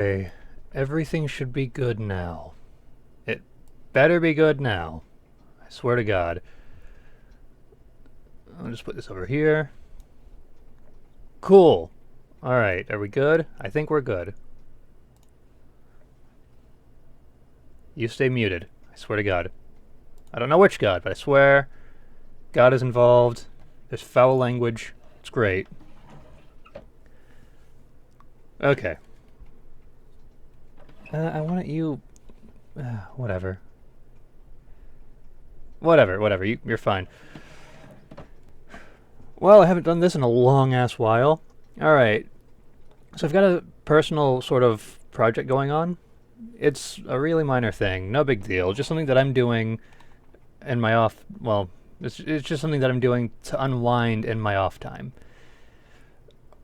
Okay, everything should be good now. It better be good now. I swear to God. I'll just put this over here. Cool. Alright, are we good? I think we're good. You stay muted. I swear to God. I don't know which God, but I swear God is involved. There's foul language. It's great. Okay. I want you... whatever. Whatever. You're fine. Well, I haven't done this in a long-ass while. Alright. So I've got a personal sort of project going on. It's a really minor thing. No big deal. Just something that I'm doing in my off... Well, it's just something that I'm doing to unwind in my off time.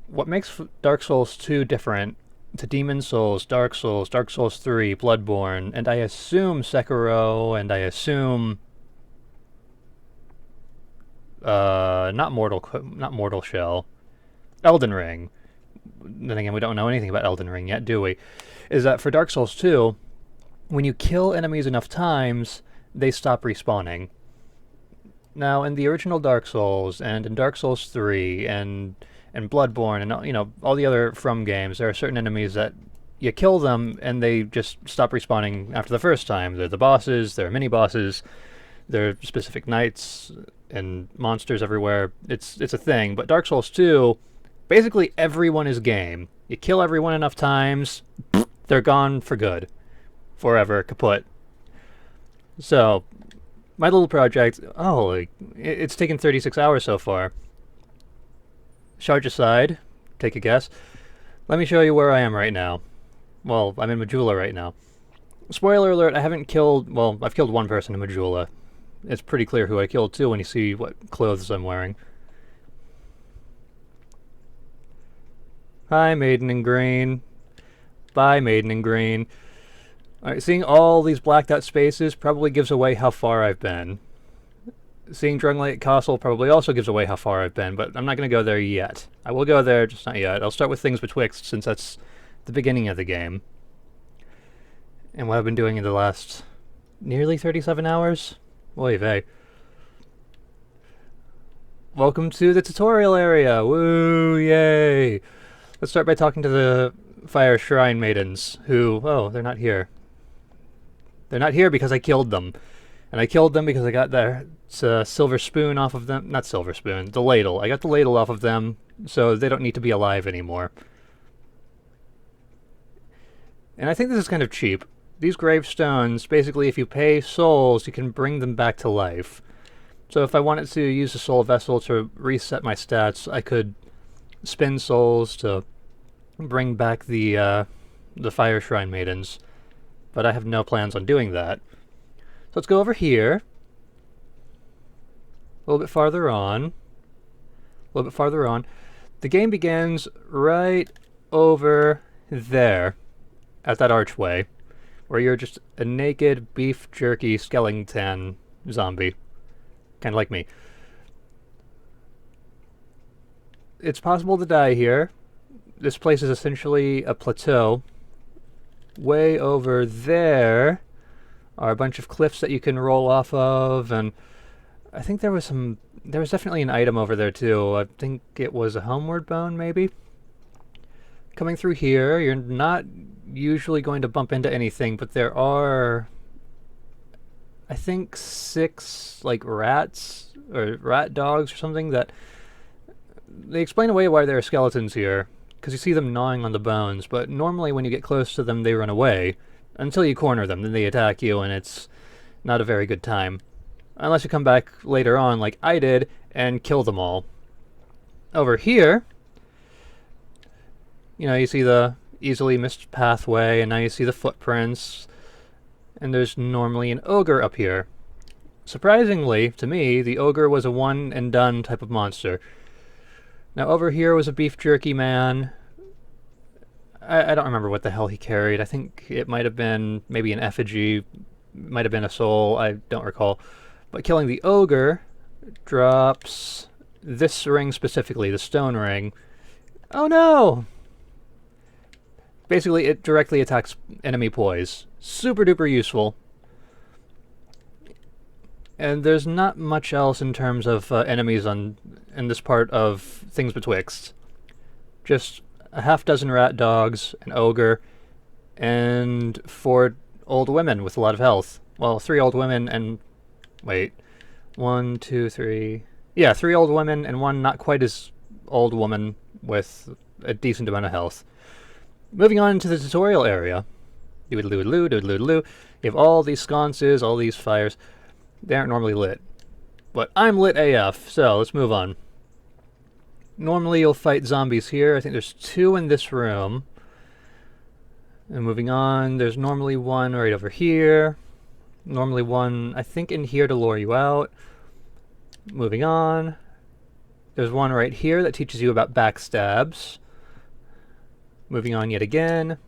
What makes Dark Souls 2 different to Demon Souls, Dark Souls 3, Bloodborne, and I assume Sekiro, and I assume... not Mortal Shell. Elden Ring. Then again, we don't know anything about Elden Ring yet, do we? Is that for Dark Souls 2, when you kill enemies enough times, they stop respawning. Now, in the original Dark Souls, and in Dark Souls 3, and Bloodborne, and all the other From games, there are certain enemies that you kill them, and they just stop respawning after the first time. They're the bosses, they're mini-bosses, they're specific knights, and monsters everywhere. It's a thing. But Dark Souls 2, basically everyone is game. You kill everyone enough times, they're gone for good. Forever, kaput. So, my little project, it's taken 36 hours so far. Charge aside, take a guess. Let me show you where I am right now. Well, I'm in Majula right now. Spoiler alert, I've killed one person in Majula. It's pretty clear who I killed too when you see what clothes I'm wearing. Hi, Maiden in Green. Bye, Maiden in Green. Alright, seeing all these blacked out spaces probably gives away how far I've been. Seeing Drunglake Castle probably also gives away how far I've been, but I'm not going to go there yet. I will go there, just not yet. I'll start with things betwixt, since that's the beginning of the game. And what I've been doing in the last nearly 37 hours? Oy vey. Welcome to the tutorial area! Woo, yay! Let's start by talking to the Fire Shrine Maidens, who... Oh, they're not here. They're not here because I killed them. And I killed them because I got their silver spoon off of them. Not silver spoon, the ladle. I got the ladle off of them, so they don't need to be alive anymore. And I think this is kind of cheap. These gravestones, basically, if you pay souls, you can bring them back to life. So if I wanted to use a soul vessel to reset my stats, I could spend souls to bring back the Fire Shrine Maidens. But I have no plans on doing that. So let's go over here. A little bit farther on. The game begins right over there, at that archway, where you're just a naked beef jerky skeleton zombie. Kind of like me. It's possible to die here. This place is essentially a plateau. Way over there are a bunch of cliffs that you can roll off of, and I think there was definitely an item over there too. I think it was a homeward bone, maybe? Coming through here, you're not usually going to bump into anything, but there are, I think, 6, rats, or rat dogs or something that... They explain away why there are skeletons here, because you see them gnawing on the bones, but normally when you get close to them, they run away. Until you corner them, then they attack you, and it's not a very good time. Unless you come back later on, like I did, and kill them all. Over here, you see the easily missed pathway, and now you see the footprints, and there's normally an ogre up here. Surprisingly, to me, the ogre was a one-and-done type of monster. Now over here was a beef jerky man. I don't remember what the hell he carried. I think it might have been maybe an effigy, might have been a soul, I don't recall. But killing the ogre drops this ring specifically, the stone ring. Oh no! Basically, it directly attacks enemy poise. Super duper useful. And there's not much else in terms of enemies in this part of Things Betwixt. Just a half dozen rat dogs, an ogre, and 4 old women with a lot of health. Well, 3 old women and... wait. 1, 2, 3... yeah, 3 old women and 1 not quite as old woman with a decent amount of health. Moving on to the tutorial area. Doodaloo, doodaloo. You have all these sconces, all these fires. They aren't normally lit. But I'm lit AF, so let's move on. Normally you'll fight zombies here. I think there's 2 in this room. And moving on, there's normally 1 right over here. Normally 1, I think, in here to lure you out. Moving on. There's 1 right here that teaches you about backstabs. Moving on yet again.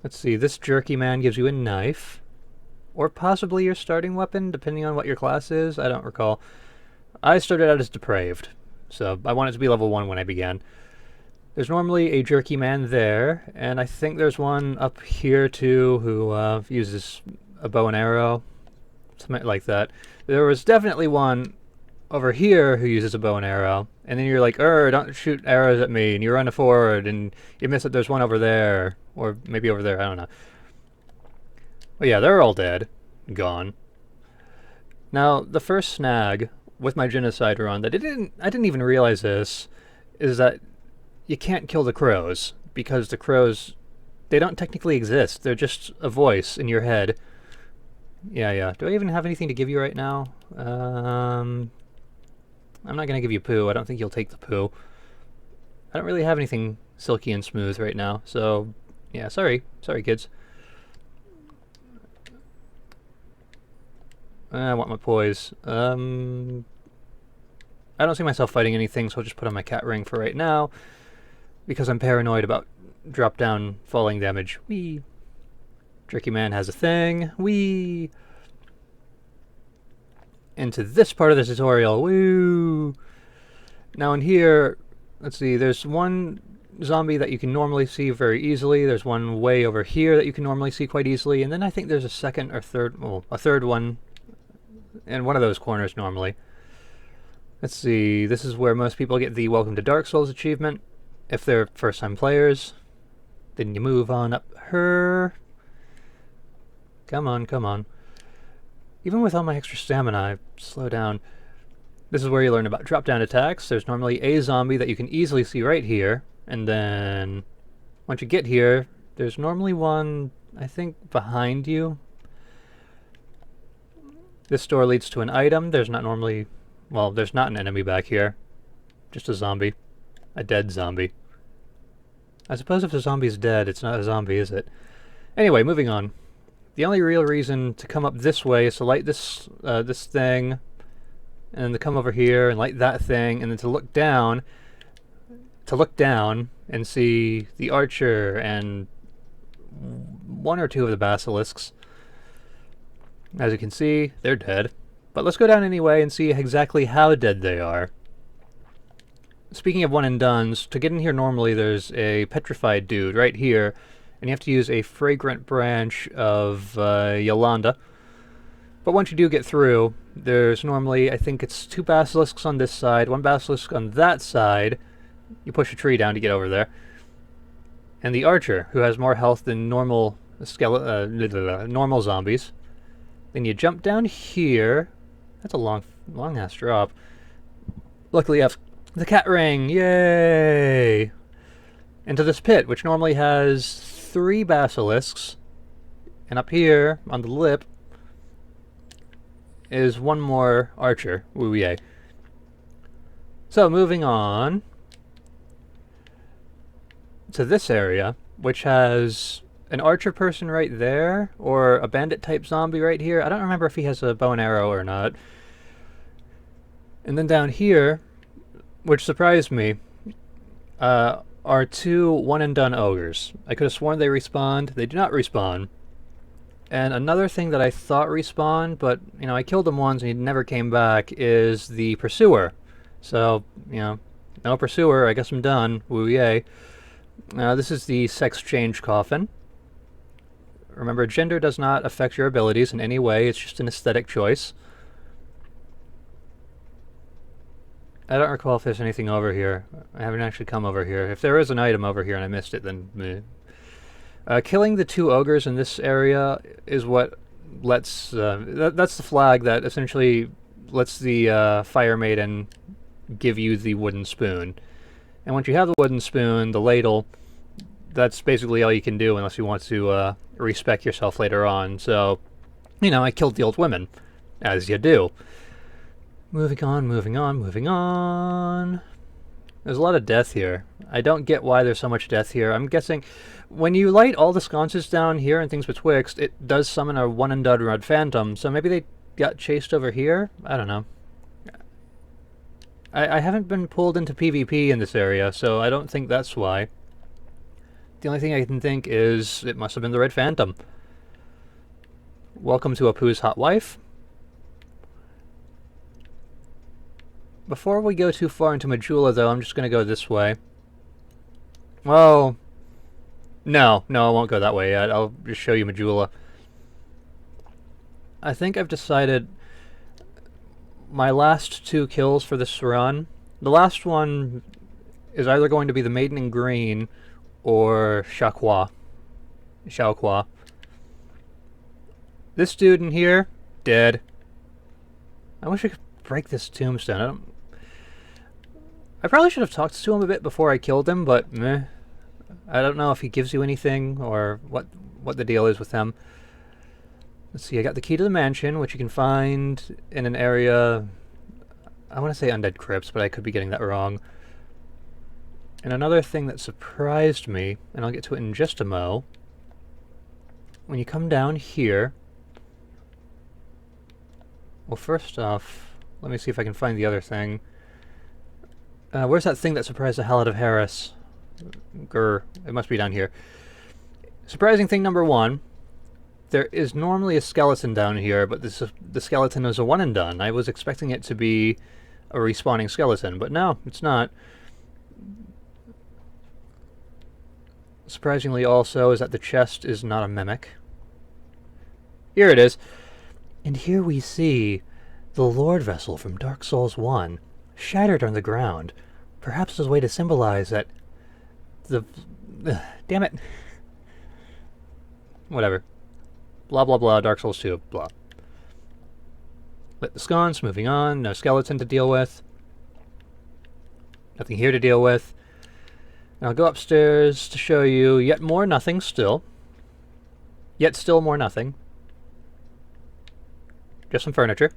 Let's see, this jerky man gives you a knife. Or possibly your starting weapon, depending on what your class is. I don't recall. I started out as depraved, so I wanted to be level 1 when I began. There's normally a jerky man there, and I think there's 1 up here too who uses a bow and arrow. Something like that. There was definitely 1 over here who uses a bow and arrow, and then you're like, don't shoot arrows at me, and you run forward, and you miss it, there's 1 over there, or maybe over there, I don't know. But yeah, they're all dead. Gone. Now, the first snag with my genocide run, I didn't even realize this, is that you can't kill the crows, because the crows, they don't technically exist, they're just a voice in your head. Yeah. Do I even have anything to give you right now? I'm not gonna give you poo. I don't think you'll take the poo. I don't really have anything silky and smooth right now, so yeah, sorry kids. I want my poise. I don't see myself fighting anything, so I'll just put on my cat ring for right now, because I'm paranoid about drop-down falling damage. Whee! Jerky Man has a thing. Whee! Into this part of the tutorial. Woo! Now in here, let's see, there's 1 zombie that you can normally see very easily. There's 1 way over here that you can normally see quite easily, and then I think there's a second or third, well, a third one in one of those corners normally. Let's see, this is where most people get the Welcome to Dark Souls achievement, if they're first-time players. Then you move on up her. Come on. Even with all my extra stamina, I slow down. This is where you learn about drop-down attacks. There's normally a zombie that you can easily see right here, and then once you get here, there's normally 1, I think, behind you. This door leads to an item. There's not normally... well, there's not an enemy back here. Just a zombie. A dead zombie. I suppose if the zombie's dead, it's not a zombie, is it? Anyway, moving on. The only real reason to come up this way is to light this this thing, and then to come over here and light that thing, and then to look down and see the archer and 1 or 2 of the basilisks. As you can see, they're dead. But let's go down anyway and see exactly how dead they are. Speaking of one and dones, to get in here normally there's a petrified dude right here, and you have to use a fragrant branch of Yolanda. But once you do get through, there's normally, I think it's 2 basilisks on this side, 1 basilisk on that side. You push a tree down to get over there. And the archer, who has more health than normal normal zombies. Then you jump down here. That's a long-ass drop. Luckily you have the cat ring, yay! Into this pit, which normally has 3 basilisks. And up here, on the lip, is 1 more archer. Woo yay. So, moving on to this area, which has an archer person right there, or a bandit-type zombie right here. I don't remember if he has a bow and arrow or not. And then down here, which surprised me, are 2 one-and-done ogres. I could have sworn they respawned. They do not respawn. And another thing that I thought respawned, but, you know, I killed him once and he never came back, is the pursuer. So, you know, no pursuer, I guess I'm done. Woo yay. This is the sex change coffin. Remember, gender does not affect your abilities in any way, it's just an aesthetic choice. I don't recall if there's anything over here. I haven't actually come over here. If there is an item over here and I missed it, then meh. Killing the 2 ogres in this area is what lets... that's the flag that essentially lets the Fire Maiden give you the wooden spoon. And once you have the wooden spoon, the ladle, that's basically all you can do unless you want to respec yourself later on. So, you know, I killed the old women, as you do. Moving on, moving on, moving on. There's a lot of death here. I don't get why there's so much death here. I'm guessing when you light all the sconces down here and things betwixt, it does summon a one-and-done red phantom, so maybe they got chased over here? I don't know. I haven't been pulled into PvP in this area, so I don't think that's why. The only thing I can think is it must have been the red phantom. Welcome to Apu's hot wife. Before we go too far into Majula, though, I'm just going to go this way. Well, no, I won't go that way yet. I'll just show you Majula. I think I've decided my last 2 kills for this run. The last one is either going to be the Maiden in Green or Xiaoqua. This dude in here, dead. I wish I could break this tombstone. I probably should have talked to him a bit before I killed him, but meh. I don't know if he gives you anything or what the deal is with him. Let's see, I got the key to the mansion, which you can find in an area... I want to say Undead Crypts, but I could be getting that wrong. And another thing that surprised me, and I'll get to it in just a mo, when you come down here... Well, first off, let me see if I can find the other thing. Where's that thing that surprised the hell out of Harris? Grr, it must be down here. Surprising thing number 1. There is normally a skeleton down here, but the skeleton is a one and done. I was expecting it to be a respawning skeleton, but no, it's not. Surprisingly also is that the chest is not a mimic. Here it is. And here we see the Lord Vessel from Dark Souls 1, shattered on the ground, perhaps as a way to symbolize that the... damn it. Whatever. Blah blah blah, Dark Souls 2, blah. Lit the sconce, moving on, no skeleton to deal with. Nothing here to deal with. And I'll go upstairs to show you yet more nothing still. Yet still more nothing. Just some furniture.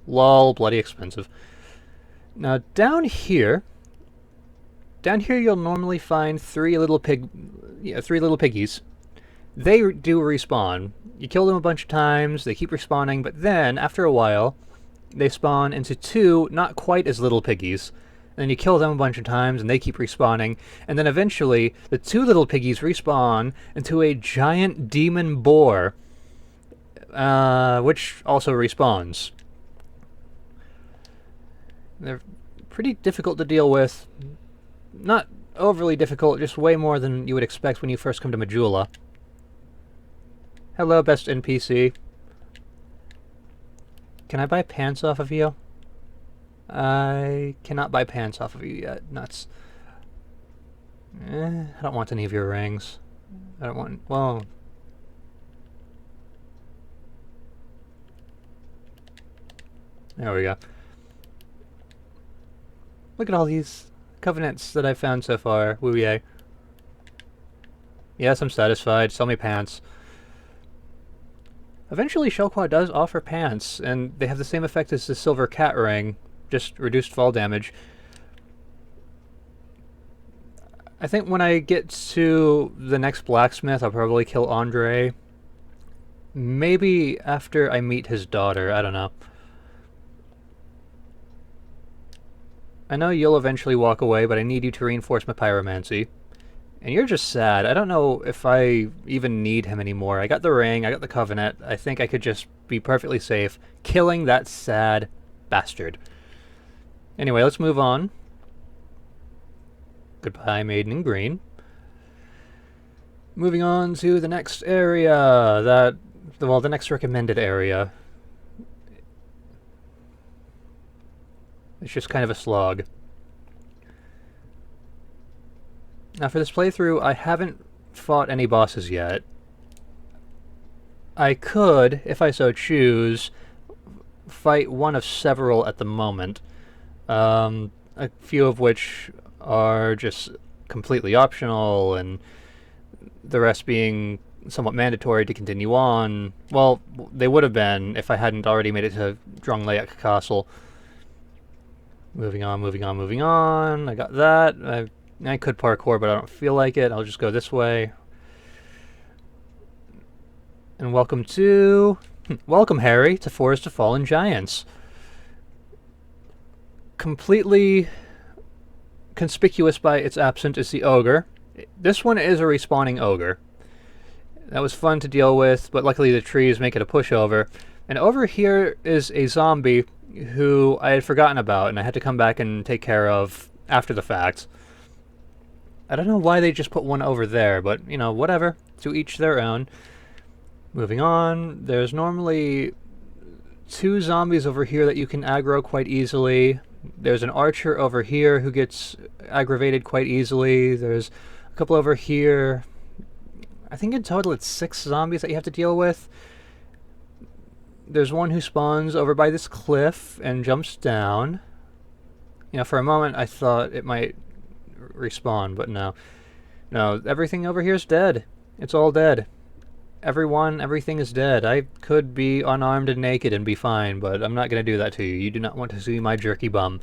Lol, bloody expensive. Now down here you'll normally find 3 little piggies. They do respawn. You kill them a bunch of times, they keep respawning, but then, after a while, they spawn into 2 not quite as little piggies. And then you kill them a bunch of times, and they keep respawning, and then eventually, the 2 little piggies respawn into a giant demon boar, which also respawns. They're pretty difficult to deal with. Not overly difficult, just way more than you would expect when you first come to Majula. Hello, best NPC. Can I buy pants off of you? I cannot buy pants off of you yet. Nuts. I don't want any of your rings. I don't want... well... there we go. Look at all these covenants that I've found so far. Woo yay. Yes, I'm satisfied. Sell me pants. Eventually, Xiaoqua does offer pants, and they have the same effect as the silver cat ring, just reduced fall damage. I think when I get to the next blacksmith, I'll probably kill Andre. Maybe after I meet his daughter, I don't know. I know you'll eventually walk away, but I need you to reinforce my pyromancy. And you're just sad. I don't know if I even need him anymore. I got the ring, I got the covenant. I think I could just be perfectly safe killing that sad bastard. Anyway, let's move on. Goodbye, Maiden in Green. Moving on to the next area, the next recommended area. It's just kind of a slog. Now for this playthrough, I haven't fought any bosses yet. I could, if I so choose, fight one of several at the moment. A few of which are just completely optional, and the rest being somewhat mandatory to continue on. Well, they would have been if I hadn't already made it to Dronglayak Castle. Moving on, moving on, moving on. I got that. I could parkour, but I don't feel like it. I'll just go this way. And welcome to... welcome, Harry, to Forest of Fallen Giants. Completely conspicuous by its absence is the ogre. This one is a respawning ogre. That was fun to deal with, but luckily the trees make it a pushover. And over here is a zombie who I had forgotten about, and I had to come back and take care of after the fact. I don't know why they just put one over there, but, you know, whatever. To each their own. Moving on, there's normally 2 zombies over here that you can aggro quite easily. There's an archer over here who gets aggravated quite easily. There's a couple over here. I think in total it's 6 zombies that you have to deal with. There's one who spawns over by this cliff and jumps down. You know, for a moment I thought it might respawn, but no. No, everything over here is dead. It's all dead. Everything is dead. I could be unarmed and naked and be fine, but I'm not going to do that to you. You do not want to see my jerky bum.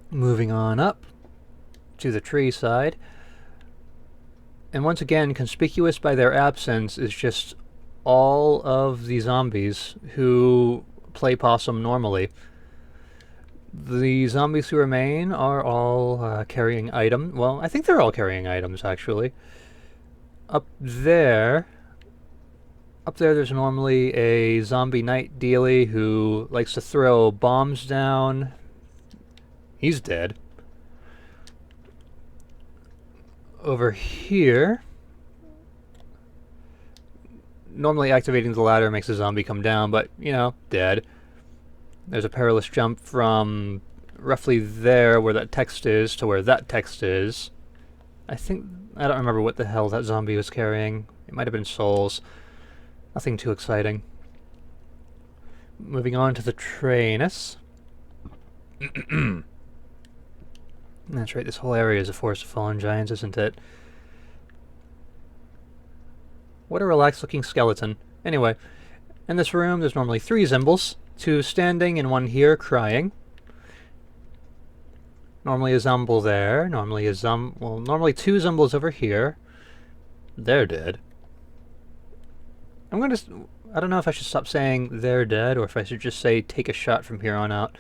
Moving on up to the tree side. And once again, conspicuous by their absence is just all of the zombies who play possum normally. The zombies who remain are all carrying items. Well, I think they're all carrying items, actually. Up there's normally a zombie knight dealie who likes to throw bombs down. He's dead. Over here, normally activating the ladder makes a zombie come down, but, you know, dead. There's a perilous jump from roughly there where that text is to where that text is. I don't remember what the hell that zombie was carrying. It might have been souls. Nothing too exciting. Moving on to the Trainus. That's right, this whole area is a Forest of Fallen Giants, isn't it? What a relaxed looking skeleton. Anyway, in this room there's normally 3 Zimbles. 2 standing and 1 here crying. Normally a Zumble there. Normally 2 Zumbles over here. They're dead. I don't know if I should stop saying they're dead or if I should just say take a shot from here on out.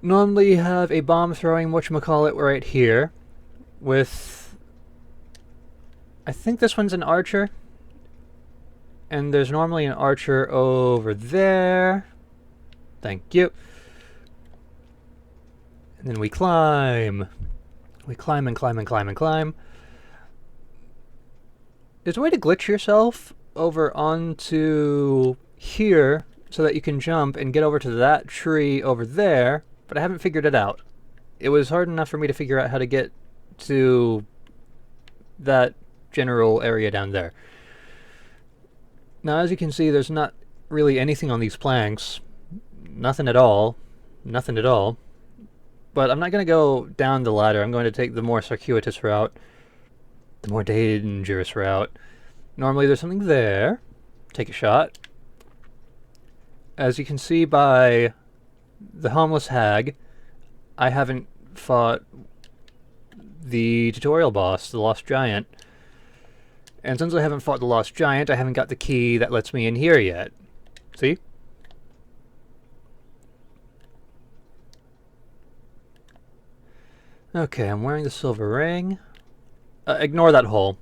Normally you have a bomb throwing whatchamacallit right here with... I think this one's an archer. And there's normally an archer over there. Thank you. And then we climb. We climb and climb and climb and climb. There's a way to glitch yourself over onto here so that you can jump and get over to that tree over there, but I haven't figured it out. It was hard enough for me to figure out how to get to that general area down there. Now, as you can see, there's not really anything on these planks. Nothing at all. Nothing at all. But I'm not going to go down the ladder. I'm going to take the more circuitous route. The more dangerous route. Normally there's something there. Take a shot. As you can see by the homeless hag, I haven't fought the tutorial boss, the Lost Giant. And since I haven't fought the Lost Giant, I haven't got the key that lets me in here yet. See? Okay, I'm wearing the silver ring. Ignore that hole.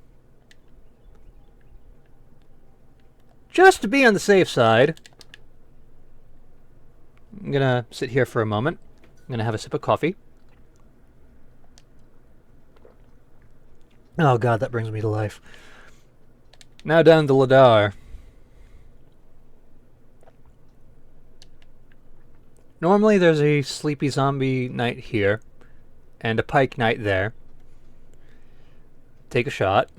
Just to be on the safe side. I'm gonna sit here for a moment. I'm gonna have a sip of coffee. Oh god, that brings me to life. Now down to Ladar. Normally there's a sleepy zombie knight here, and a pike knight there. Take a shot.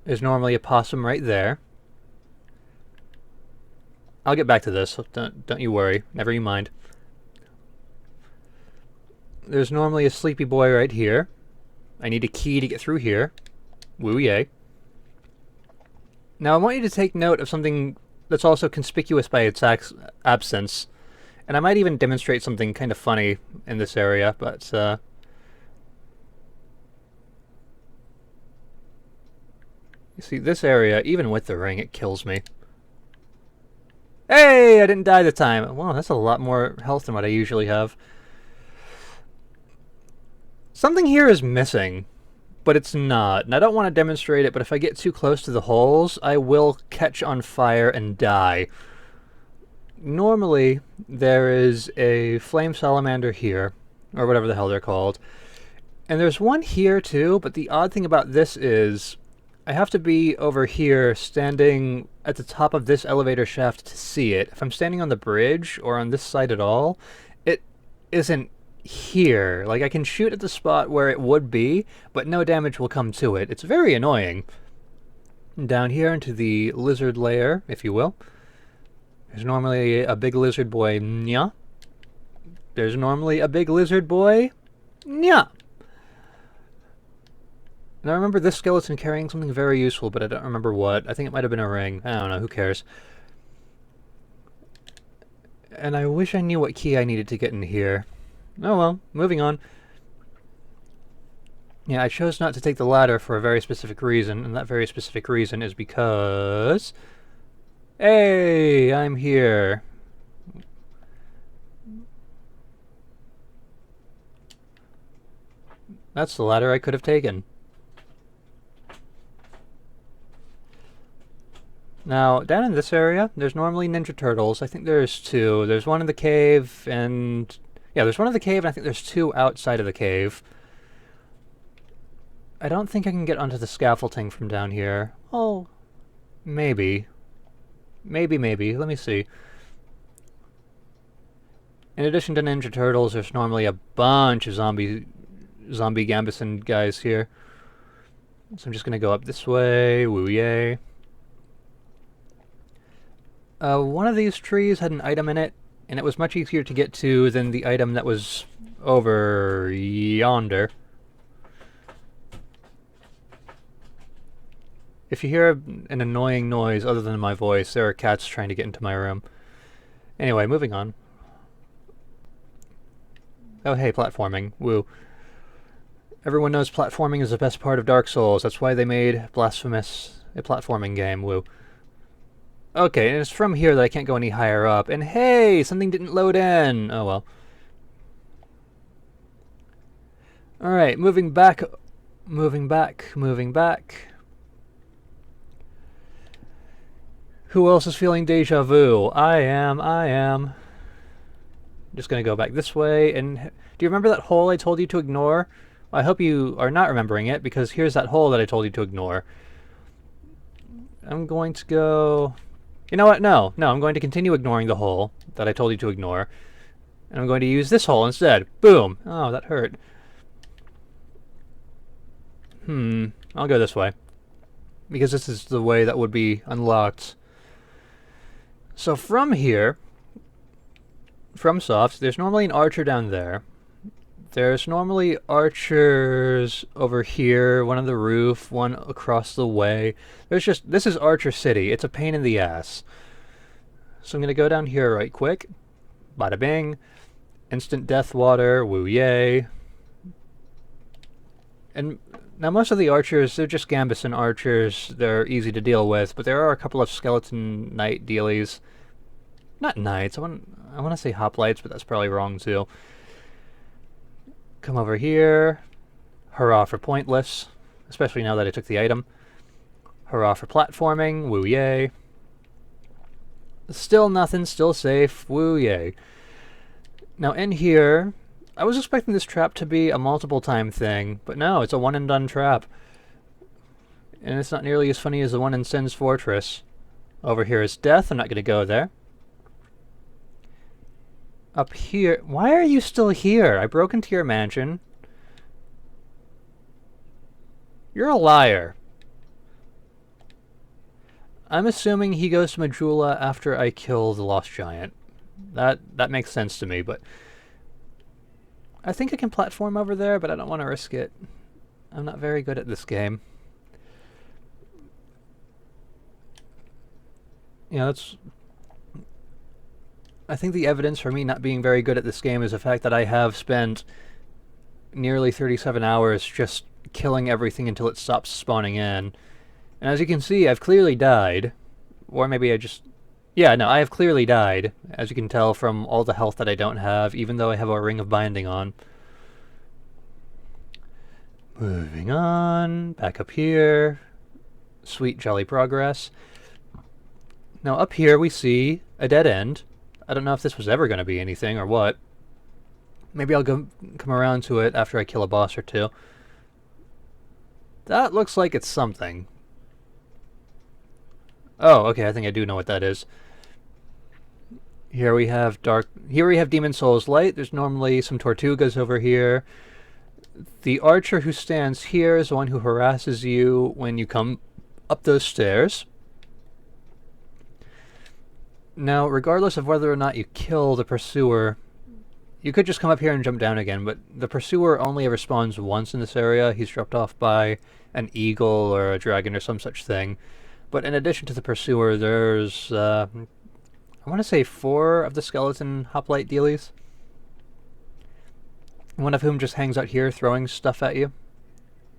There's normally a possum right there. I'll get back to this, so don't you worry. Never you mind. There's normally a sleepy boy right here. I need a key to get through here. Woo yay. Now I want you to take note of something that's also conspicuous by its absence. And I might even demonstrate something kind of funny in this area, but you see, this area, even with the ring, it kills me. Hey, I didn't die this time. Wow, that's a lot more health than what I usually have. Something here is missing, but it's not. And I don't want to demonstrate it, but if I get too close to the holes, I will catch on fire and die. Normally, there is a flame salamander here, or whatever the hell they're called. And there's one here too, but the odd thing about this is I have to be over here standing at the top of this elevator shaft to see it. If I'm standing on the bridge or on this side at all, it isn't here. Like, I can shoot at the spot where it would be, but no damage will come to it. It's very annoying. Down here into the lizard lair, if you will. There's normally a big lizard boy, nya. There's normally a big lizard boy, nya. And I remember this skeleton carrying something very useful, but I don't remember what. I think it might have been a ring. I don't know, who cares. And I wish I knew what key I needed to get in here. Oh well, moving on. Yeah, I chose not to take the ladder for a very specific reason, and that very specific reason is because... Hey, I'm here. That's the ladder I could have taken. Now, down in this area, there's normally Ninja Turtles. I think there's two. There's one in the cave, and... Yeah, there's one in the cave, and I think there's two outside of the cave. I don't think I can get onto the scaffolding from down here. Oh, maybe. Maybe. Let me see. In addition to Ninja Turtles, there's normally a bunch of zombie Gambeson guys here. So I'm just gonna go up this way. Woo yay. One of these trees had an item in it, and it was much easier to get to than the item that was over yonder. If you hear an annoying noise other than my voice, there are cats trying to get into my room. Anyway, moving on. Oh hey, platforming. Woo. Everyone knows platforming is the best part of Dark Souls. That's why they made Blasphemous a platforming game. Woo. Okay, and it's from here that I can't go any higher up. And hey, something didn't load in! Oh well. Alright, moving back. Who else is feeling deja vu? I am. Just gonna go back this way, and do you remember that hole I told you to ignore? I hope you are not remembering it, because here's that hole that I told you to ignore. I'm going to go... You know what? No, I'm going to continue ignoring the hole that I told you to ignore. And I'm going to use this hole instead. Boom! Oh, that hurt. I'll go this way. Because this is the way that would be unlocked. So from here, from Soft, there's normally an archer down there. There's normally archers over here, one on the roof, one across the way. This is Archer City. It's a pain in the ass. So I'm going to go down here right quick. Bada bing. Instant death water. Woo yay. And now most of the archers, they're just Gambeson archers. They're easy to deal with, but there are a couple of skeleton knight dealies. Not knights. I want to say hoplites, but that's probably wrong too. Come over here. Hurrah for pointless, especially now that I took the item. Hurrah for platforming. Woo yay. Still nothing, still safe. Woo yay. Now in here, I was expecting this trap to be a multiple time thing, but no, it's a one and done trap. And it's not nearly as funny as the one in Sin's Fortress. Over here is death, I'm not going to go there. Up here, why are you still here? I broke into your mansion. You're a liar. I'm assuming he goes to Majula after I kill the Lost Giant. That makes sense to me, but I think I can platform over there, but I don't want to risk it. I'm not very good at this game. Yeah, that's... I think the evidence for me not being very good at this game is the fact that I have spent nearly 37 hours just killing everything until it stops spawning in. And as you can see, I've clearly died. Or maybe I just... Yeah, no, I have clearly died, as you can tell from all the health that I don't have, even though I have a Ring of Binding on. Moving on, back up here. Sweet jolly progress. Now up here we see a dead end. I don't know if this was ever going to be anything or what. Maybe I'll come around to it after I kill a boss or two. That looks like it's something. Oh, okay, I think I do know what that is. Here we have Demon Soul's Light. There's normally some Tortugas over here. The archer who stands here is the one who harasses you when you come up those stairs. Now, regardless of whether or not you kill the pursuer, you could just come up here and jump down again, but the pursuer only ever spawns once in this area. He's dropped off by an eagle or a dragon or some such thing. But in addition to the pursuer, there's, I want to say 4 of the skeleton hoplite dealies. One of whom just hangs out here throwing stuff at you.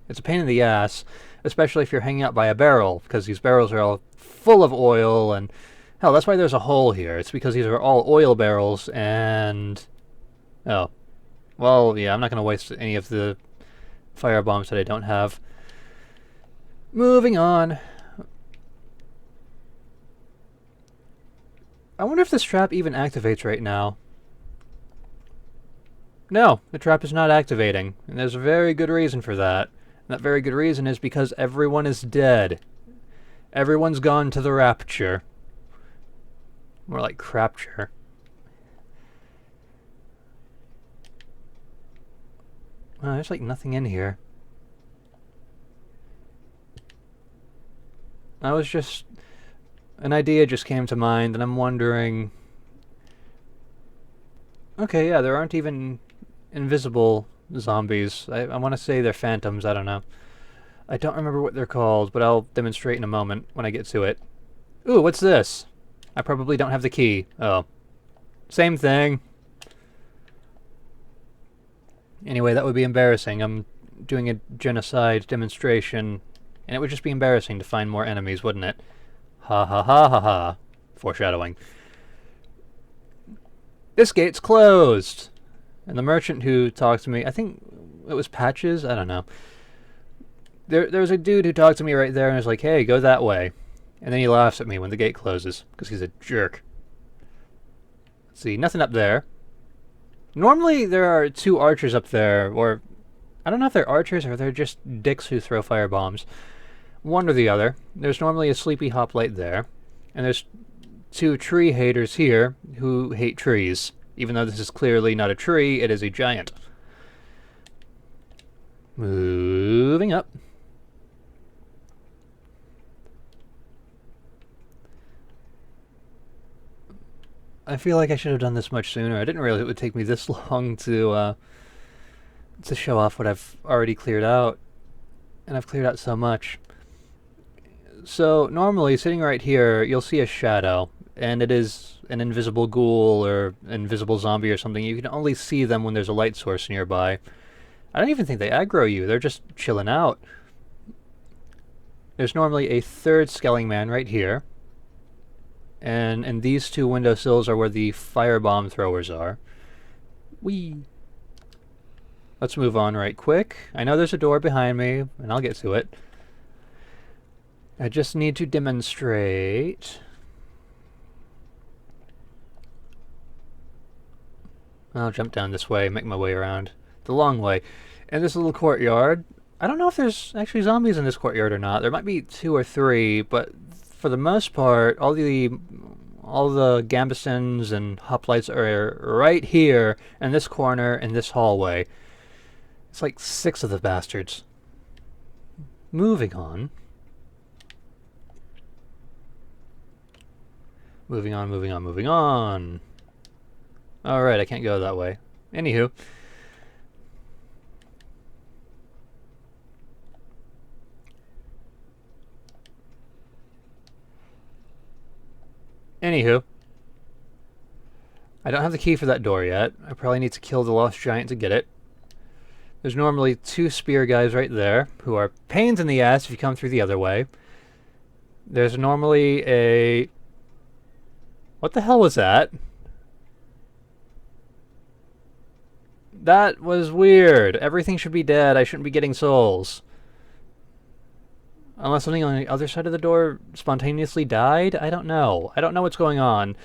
It's a pain in the ass, especially if you're hanging out by a barrel, because these barrels are all full of oil, and hell, that's why there's a hole here. It's because these are all oil barrels, and... Oh. Well, yeah, I'm not going to waste any of the fire bombs that I don't have. Moving on. I wonder if this trap even activates right now. No, the trap is not activating, and there's a very good reason for that. And that very good reason is because everyone is dead. Everyone's gone to the rapture. More like crapture. Oh, there's like nothing in here. An idea just came to mind, and I'm wondering... Okay, yeah, there aren't even invisible zombies. I want to say they're phantoms, I don't know. I don't remember what they're called, but I'll demonstrate in a moment when I get to it. Ooh, what's this? I probably don't have the key. Oh. Same thing. Anyway, that would be embarrassing. I'm doing a genocide demonstration, and it would just be embarrassing to find more enemies, wouldn't it? Ha ha ha ha ha. Foreshadowing. This gate's closed! And the merchant who talked to me, I think it was Patches? I don't know. There was a dude who talked to me right there and was like, hey, go that way. And then he laughs at me when the gate closes, because he's a jerk. Let's see, nothing up there. Normally there are 2 archers up there, or... I don't know if they're archers or they're just dicks who throw firebombs. One or the other. There's normally a sleepy hoplite there. And there's 2 tree haters here who hate trees. Even though this is clearly not a tree, it is a giant. Moving up. I feel like I should have done this much sooner. I didn't realize it would take me this long to show off what I've already cleared out. And I've cleared out so much. So, normally, sitting right here, you'll see a shadow. And it is an invisible ghoul or invisible zombie or something. You can only see them when there's a light source nearby. I don't even think they aggro you. They're just chilling out. There's normally a 3rd skelling man right here. And these 2 windowsills are where the firebomb throwers are. Whee! Let's move on right quick. I know there's a door behind me, and I'll get to it. I just need to demonstrate... I'll jump down this way, make my way around the long way. In this little courtyard, I don't know if there's actually zombies in this courtyard or not. There might be 2 or 3, but for the most part, all the Gambesons and hoplites are right here in this corner in this hallway. It's like 6 of the bastards. Moving on. Moving on, moving on, moving on. Alright, I can't go that way. Anywho. I don't have the key for that door yet. I probably need to kill the Lost Giant to get it. There's normally 2 spear guys right there, who are pains in the ass if you come through the other way. There's normally a... What the hell was that? That was weird. Everything should be dead. I shouldn't be getting souls. Unless something on the other side of the door spontaneously died? I don't know. I don't know what's going on.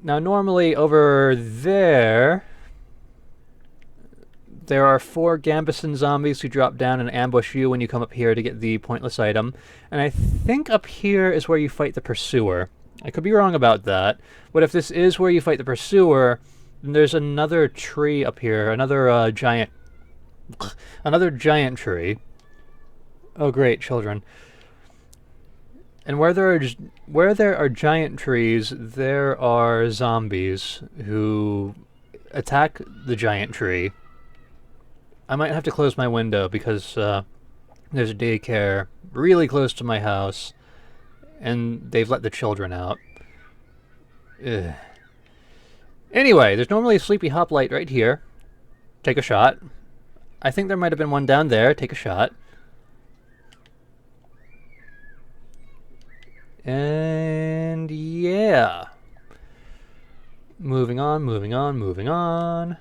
Now, normally over there are 4 Gambeson zombies who drop down and ambush you when you come up here to get the pointless item. And I think up here is where you fight the pursuer. I could be wrong about that. But if this is where you fight the pursuer, then there's another tree up here. Another giant tree. Oh, great, children. And where there are giant trees, there are zombies who attack the giant tree. I might have to close my window because there's a daycare really close to my house, and they've let the children out. Ugh. Anyway, there's normally a sleepy hoplite right here. Take a shot. I think there might have been one down there. Take a shot. And yeah. Moving on, moving on, moving on.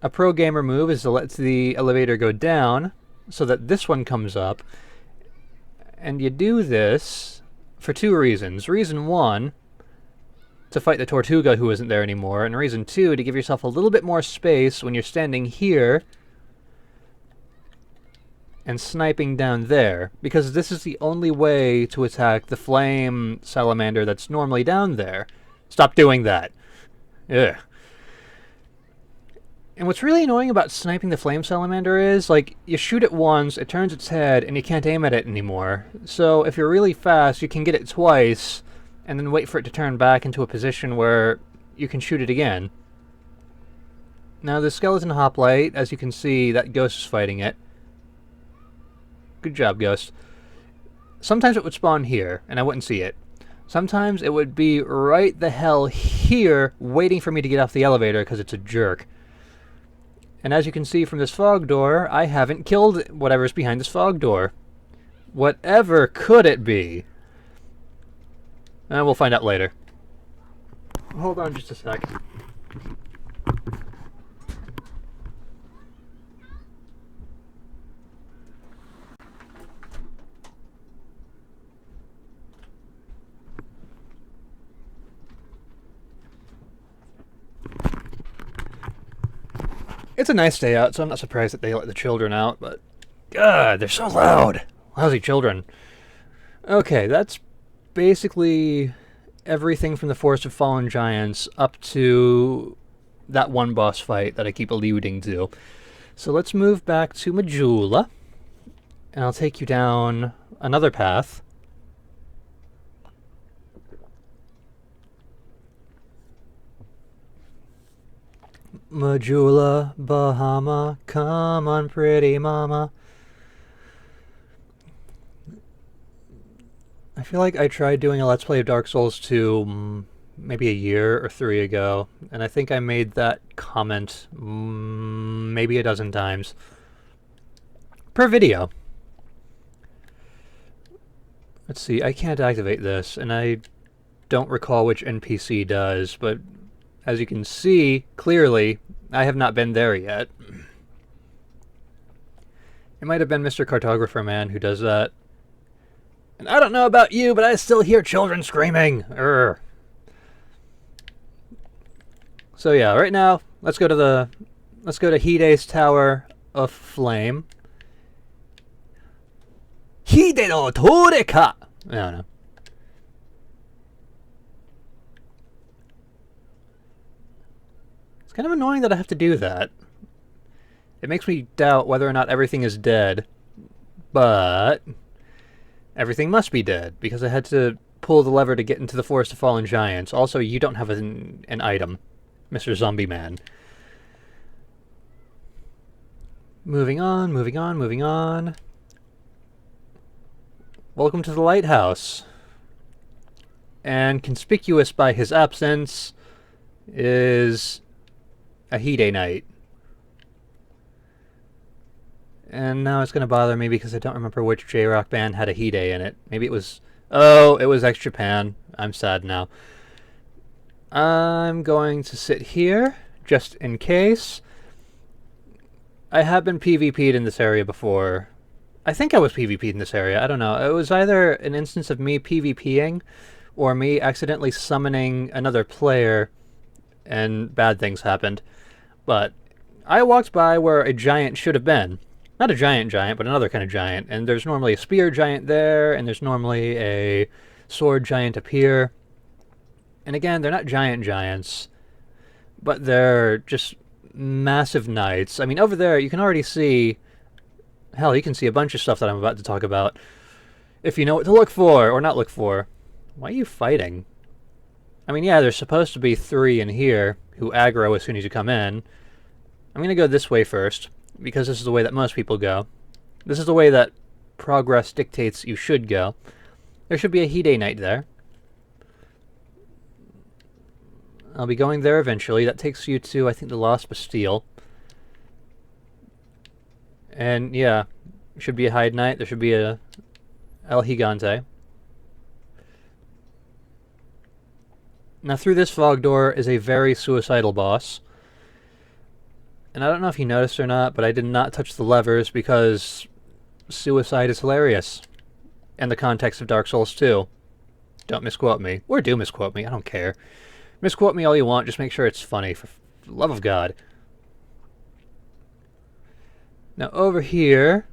A pro gamer move is to let the elevator go down so that this one comes up. And you do this for 2 reasons. Reason 1, to fight the Tortuga who isn't there anymore. And reason 2, to give yourself a little bit more space when you're standing here and sniping down there, because this is the only way to attack the flame salamander that's normally down there. Stop doing that. Ugh. And what's really annoying about sniping the flame salamander is, like, you shoot it once, it turns its head, and you can't aim at it anymore. So if you're really fast, you can get it twice, and then wait for it to turn back into a position where you can shoot it again. Now the skeleton hoplite, as you can see, that ghost is fighting it. Good job, Ghost. Sometimes it would spawn here, and I wouldn't see it. Sometimes it would be right the hell here, waiting for me to get off the elevator because it's a jerk. And as you can see from this fog door, I haven't killed whatever's behind this fog door. Whatever could it be? We'll find out later. Hold on just a sec. It's a nice day out, so I'm not surprised that they let the children out, but... God, they're so loud! Lousy children. Okay, that's basically everything from the Forest of Fallen Giants up to that one boss fight that I keep alluding to. So let's move back to Majula, and I'll take you down another path. Majula, Bahama, come on pretty mama. I feel like I tried doing a Let's Play of Dark Souls 2 maybe a year or 3 ago, and I think I made that comment maybe a dozen times per video. Let's see, I can't activate this, and I don't recall which NPC does, but as you can see, clearly, I have not been there yet. It might have been Mr. Cartographer Man who does that. And I don't know about you, but I still hear children screaming. Urgh. So yeah, right now, let's go to Hide's Tower of Flame. Hide no Toreka! I don't know. It's kind of annoying that I have to do that. It makes me doubt whether or not everything is dead. But everything must be dead, because I had to pull the lever to get into the Forest of Fallen Giants. Also, you don't have an item, Mr. Zombie Man. Moving on, moving on, moving on. Welcome to the lighthouse. And conspicuous by his absence is a Hide Knight. And now it's going to bother me because I don't remember which J-Rock band had a Hide in it. Maybe it was... Oh, it was X Japan. I'm sad now. I'm going to sit here, just in case. I have been PvP'd in this area before. I think I was PvP'd in this area. I don't know. It was either an instance of me PvPing or me accidentally summoning another player and bad things happened. But I walked by where a giant should have been. Not a giant, but another kind of giant. And there's normally a spear giant there, and there's normally a sword giant up here. And again, they're not giants, but they're just massive knights. I mean, over there, you can already see... Hell, you can see a bunch of stuff that I'm about to talk about. If you know what to look for, or not look for. Why are you fighting? I mean, yeah, there's supposed to be 3 in here who aggro as soon as you come in. I'm going to go this way first, because this is the way that most people go. This is the way that progress dictates you should go. There should be a Hide Knight there. I'll be going there eventually. That takes you to, I think, the Lost Bastille. And, yeah, should be a Hide Knight. There should be a El Gigante. Now, through this fog door is a very suicidal boss. And I don't know if you noticed or not, but I did not touch the levers because suicide is hilarious. In the context of Dark Souls 2. Don't misquote me. Or do misquote me, I don't care. Misquote me all you want, just make sure it's funny, for the love of God. Now over here,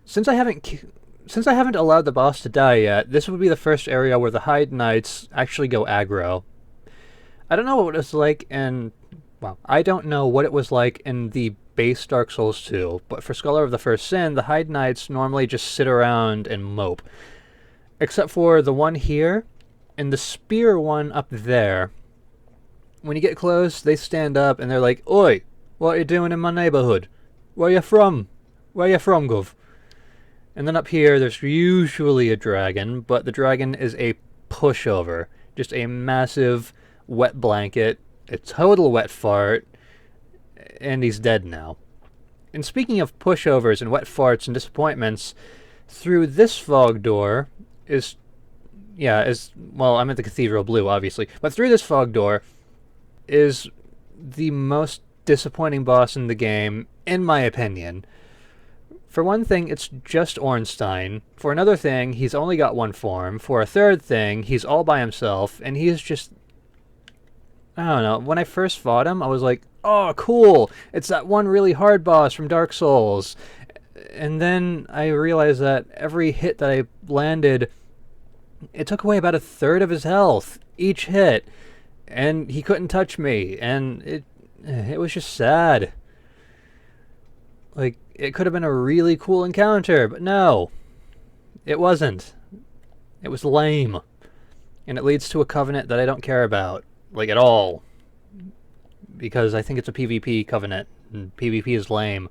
since I haven't allowed the boss to die yet, this would be the first area where the Hide Knights actually go aggro. I don't know what it was like in... Well, I don't know what it was like in the base Dark Souls 2, but for Scholar of the First Sin, the Hide Knights normally just sit around and mope. Except for the one here, and the spear one up there. When you get close, they stand up and they're like, "Oi, what are you doing in my neighborhood? Where you from? Where you from, gov?" And then up here, there's usually a dragon, but the dragon is a pushover. Just a massive wet blanket, a total wet fart, and he's dead now. And speaking of pushovers and wet farts and disappointments, through this fog door is... well, I'm at the Cathedral Blue, obviously, but through this fog door is the most disappointing boss in the game, in my opinion. For one thing, it's just Ornstein. For another thing, he's only got one form. For a third thing, he's all by himself, and he's just... I don't know, when I first fought him, I was like, oh, cool, it's that one really hard boss from Dark Souls. And then I realized that every hit that I landed, it took away about 1/3 of his health, each hit. And he couldn't touch me, and it was just sad. Like, it could have been a really cool encounter, but no. It wasn't. It was lame. And it leads to a covenant that I don't care about. Like, at all. Because I think it's a PvP covenant, and PvP is lame.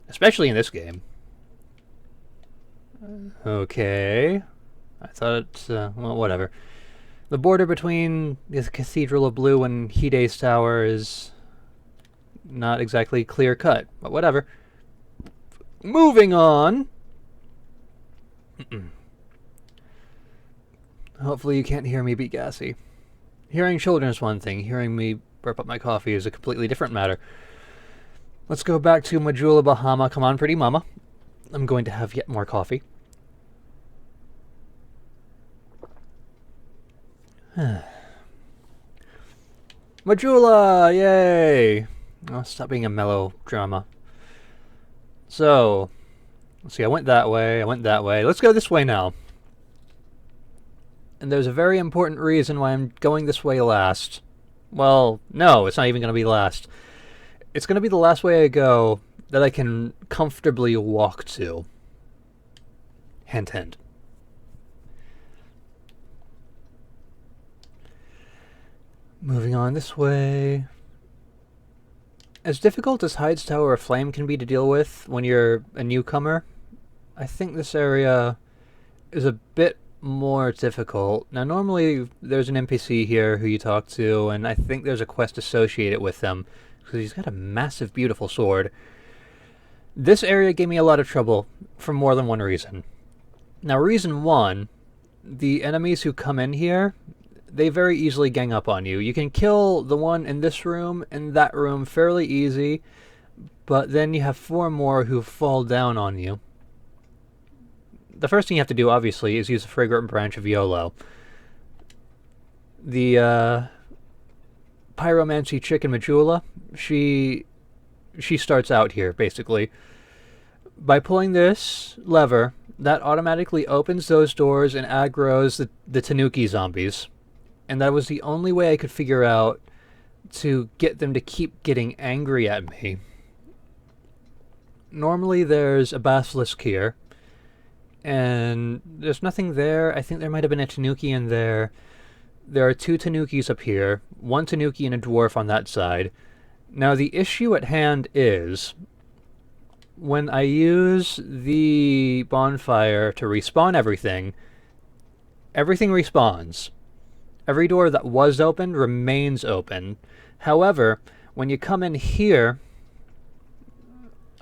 Especially in this game. Okay. I thought, well, whatever. The border between the Cathedral of Blue and Hide's Tower is not exactly clear-cut, but whatever. Moving on! Hopefully you can't hear me be gassy. Hearing children is one thing, hearing me burp up my coffee is a completely different matter. Let's go back to Majula Bahama. Come on, pretty mama. I'm going to have yet more coffee. Majula! Yay! Oh, stop being a melodrama. So, let's see, I went that way, I went that way. Let's go this way now. And there's a very important reason why I'm going this way last. Well, no, it's not even going to be last. It's going to be the last way I go that I can comfortably walk to. Hint, hint. Moving on this way. As difficult as Hyde's Tower of Flame can be to deal with when you're a newcomer, I think this area is a bit more difficult. Now, normally there's an NPC here who you talk to, and I think there's a quest associated with them, because he's got a massive, beautiful sword. This area gave me a lot of trouble for more than one reason. Now, reason one, the enemies who come in here, they very easily gang up on you. You can kill the one in this room and that room fairly easy, but then you have 4 more who fall down on you. The first thing you have to do, obviously, is use a fragrant branch of YOLO. The pyromancy chick in Majula, she starts out here, basically. By pulling this lever, that automatically opens those doors and aggroes the Tanuki zombies. And that was the only way I could figure out to get them to keep getting angry at me. Normally there's a basilisk here, and there's nothing there. I think there might have been a Tanuki in there. There are 2 Tanukis up here, 1 Tanuki and a dwarf on that side. Now the issue at hand is, when I use the bonfire to respawn everything, everything respawns. Every door that was open remains open. However, when you come in here,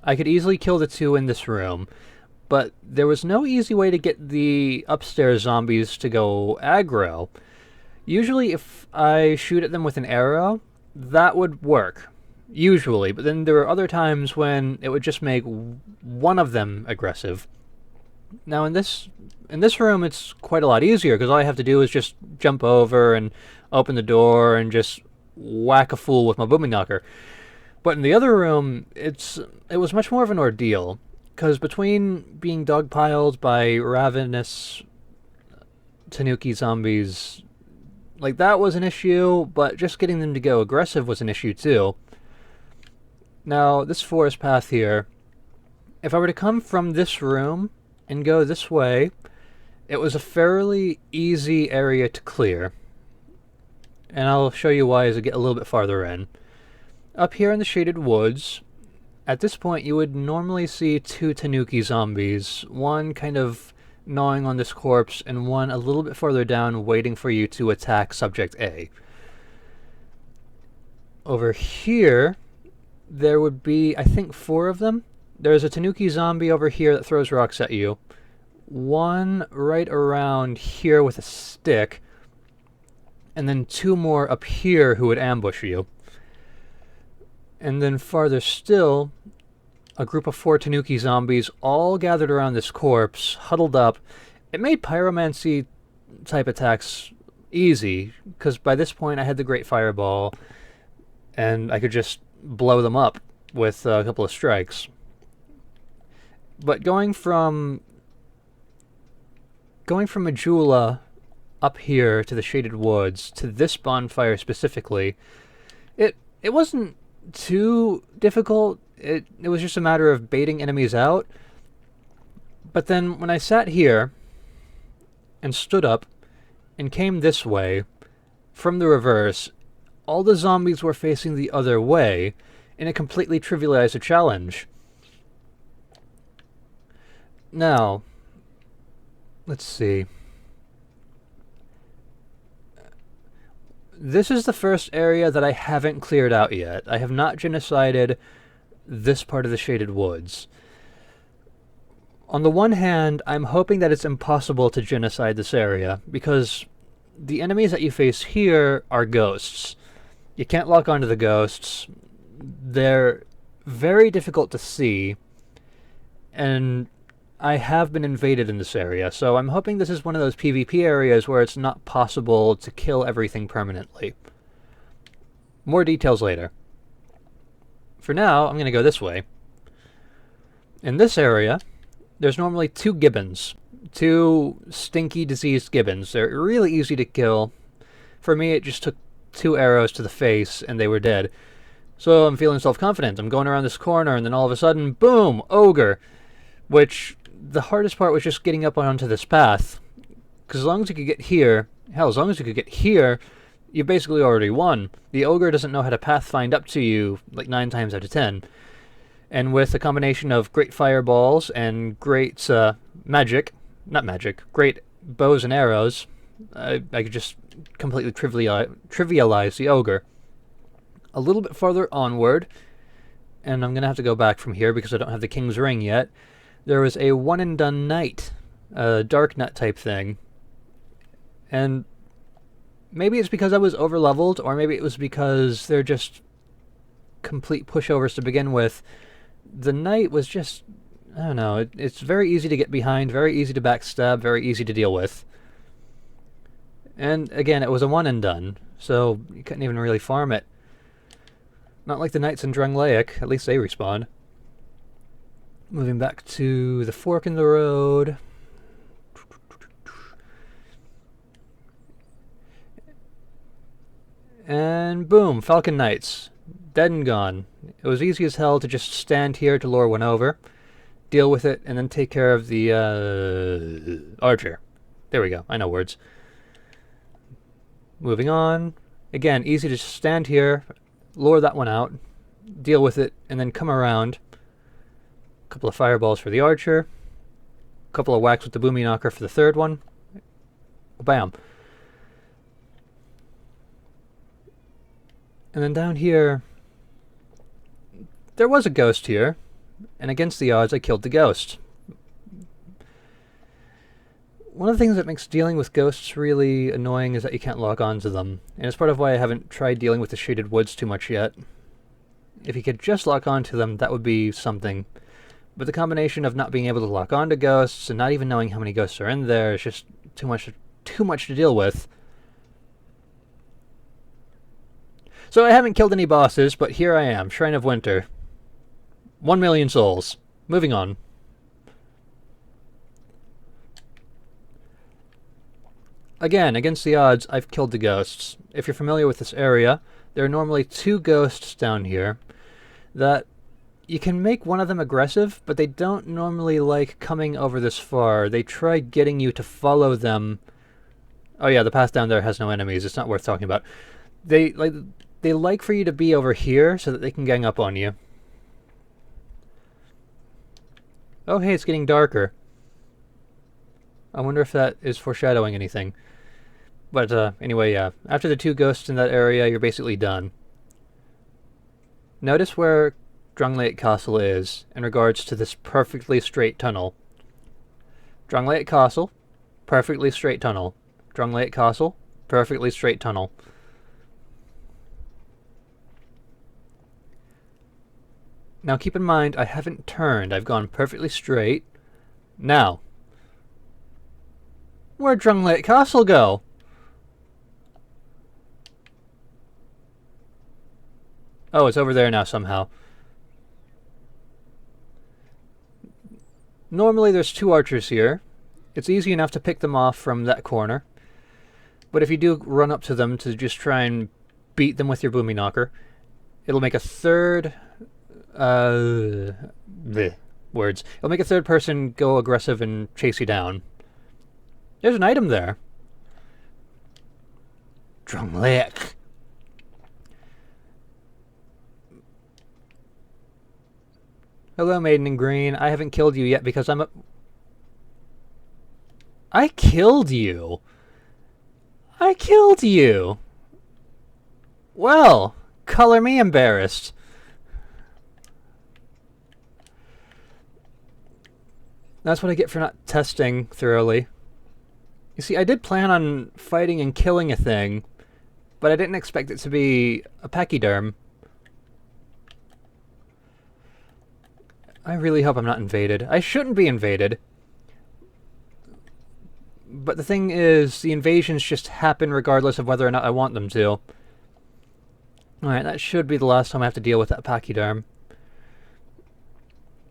I could easily kill the 2 in this room, but there was no easy way to get the upstairs zombies to go aggro. Usually if I shoot at them with an arrow, that would work. Usually, but then there were other times when it would just make one of them aggressive. Now in this room it's quite a lot easier, because all I have to do is just jump over and open the door and just whack a fool with my booming knocker. But in the other room, it was much more of an ordeal, because between being dogpiled by ravenous Tanuki zombies, like, that was an issue, but just getting them to go aggressive was an issue too. Now, this forest path here, if I were to come from this room and go this way, it was a fairly easy area to clear. And I'll show you why as I get a little bit farther in. Up here in the shaded woods, at this point you would normally see 2 Tanuki zombies, one kind of gnawing on this corpse, and one a little bit farther down waiting for you to attack Subject A. Over here, there would be, I think, 4 of them. There's a Tanuki zombie over here that throws rocks at you. One right around here with a stick. And then 2 more up here who would ambush you. And then farther still, a group of 4 Tanuki zombies all gathered around this corpse, huddled up. It made pyromancy type attacks easy, because by this point I had the Great Fireball, and I could just blow them up with a couple of strikes. But going from Majula up here to the shaded woods to this bonfire specifically, it wasn't too difficult. It was just a matter of baiting enemies out. But then when I sat here and stood up and came this way from the reverse, all the zombies were facing the other way, and it completely trivialized the challenge. Now, let's see. This is the first area that I haven't cleared out yet. I have not genocided this part of the shaded woods. On the one hand, I'm hoping that it's impossible to genocide this area, because the enemies that you face here are ghosts. You can't lock onto the ghosts. They're very difficult to see, and I have been invaded in this area, so I'm hoping this is one of those PvP areas where it's not possible to kill everything permanently. More details later. For now, I'm going to go this way. In this area, there's normally 2 gibbons. 2 stinky, diseased gibbons. They're really easy to kill. For me, it just took 2 arrows to the face, and they were dead. So I'm feeling self-confident. I'm going around this corner, and then all of a sudden, boom! Ogre! Which, the hardest part was just getting up onto this path. Because as long as you could get here, hell, as long as you could get here, you basically already won. The ogre doesn't know how to pathfind up to you, like 9 times out of 10. And with a combination of great fireballs and great great bows and arrows, I could just completely trivialize the ogre. A little bit farther onward, and I'm going to have to go back from here because I don't have the King's Ring yet, there was a one-and-done knight, a dark nut type thing. And maybe it's because I was over-leveled, or maybe it was because they're just complete pushovers to begin with. The knight was just, I don't know, it's very easy to get behind, very easy to backstab, very easy to deal with. And again, it was a one-and-done, so you couldn't even really farm it. Not like the knights in Drunglaic, at least they respawn. Moving back to the fork in the road. And boom, Falcon Knights. Dead and gone. It was easy as hell to just stand here to lure one over, deal with it, and then take care of the archer. There we go, I know words. Moving on. Again, easy to just stand here, lure that one out, deal with it, and then come around. A couple of fireballs for the archer. A couple of whacks with the boomy knocker for the third one. Bam. And then down here, there was a ghost here, and against the odds I killed the ghost. One of the things that makes dealing with ghosts really annoying is that you can't lock onto them, and it's part of why I haven't tried dealing with the shaded woods too much yet. If you could just lock onto them, that would be something. But the combination of not being able to lock onto ghosts and not even knowing how many ghosts are in there is just too much to deal with. So I haven't killed any bosses, but here I am, Shrine of Winter. 1 million souls. Moving on. Again, against the odds, I've killed the ghosts. If you're familiar with this area, there are normally 2 ghosts down here that you can make one of them aggressive, but they don't normally like coming over this far. They try getting you to follow them. Oh yeah, the path down there has no enemies. It's not worth talking about. They like for you to be over here so that they can gang up on you. Oh hey, it's getting darker. I wonder if that is foreshadowing anything. But anyway, yeah. After the 2 ghosts in that area, you're basically done. Notice where Drunglaic Castle is in regards to this perfectly straight tunnel. Drunglaic Castle, perfectly straight tunnel. Drunglaic Castle, perfectly straight tunnel. Now keep in mind, I haven't turned. I've gone perfectly straight. Now, where'd Drunglaic Castle go? Oh, it's over there now somehow. Normally there's 2 archers here. It's easy enough to pick them off from that corner. But if you do run up to them to just try and beat them with your boomy knocker, it'll make a third... words. It'll make a third person go aggressive and chase you down. There's an item there. Drunglaic. Hello, Maiden in Green. I haven't killed you yet because I'm a... I killed you! I killed you! Well, color me embarrassed. That's what I get for not testing thoroughly. You see, I did plan on fighting and killing a thing, but I didn't expect it to be a pachyderm. I really hope I'm not invaded. I shouldn't be invaded. But the thing is, the invasions just happen regardless of whether or not I want them to. Alright, that should be the last time I have to deal with that pachyderm.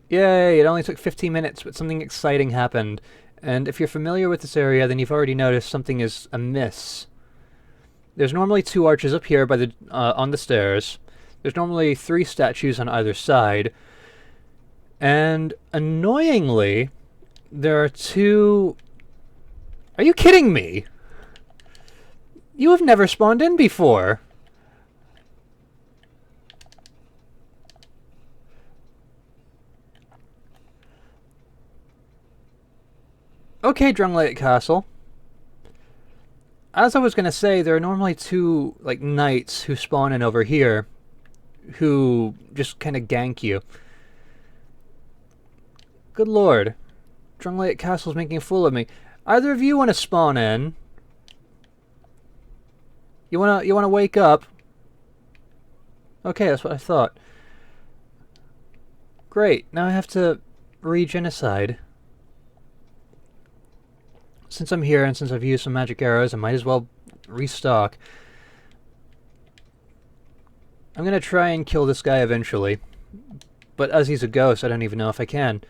Yay, it only took 15 minutes, but something exciting happened. And if you're familiar with this area, then you've already noticed something is amiss. There's normally 2 arches up here by the on the stairs. There's normally 3 statues on either side. And annoyingly, there are 2... Are you kidding me? You have never spawned in before. Okay, Drunglake Castle. As I was gonna say, there are normally 2, like, knights who spawn in over here, who just kind of gank you. Good lord. Drunglake Castle's making a fool of me. Either of you want to spawn in? You wanna wake up? Okay, that's what I thought. Great, now I have to re-genocide. Since I'm here and since I've used some magic arrows, I might as well restock. I'm gonna try and kill this guy eventually. But as he's a ghost, I don't even know if I can.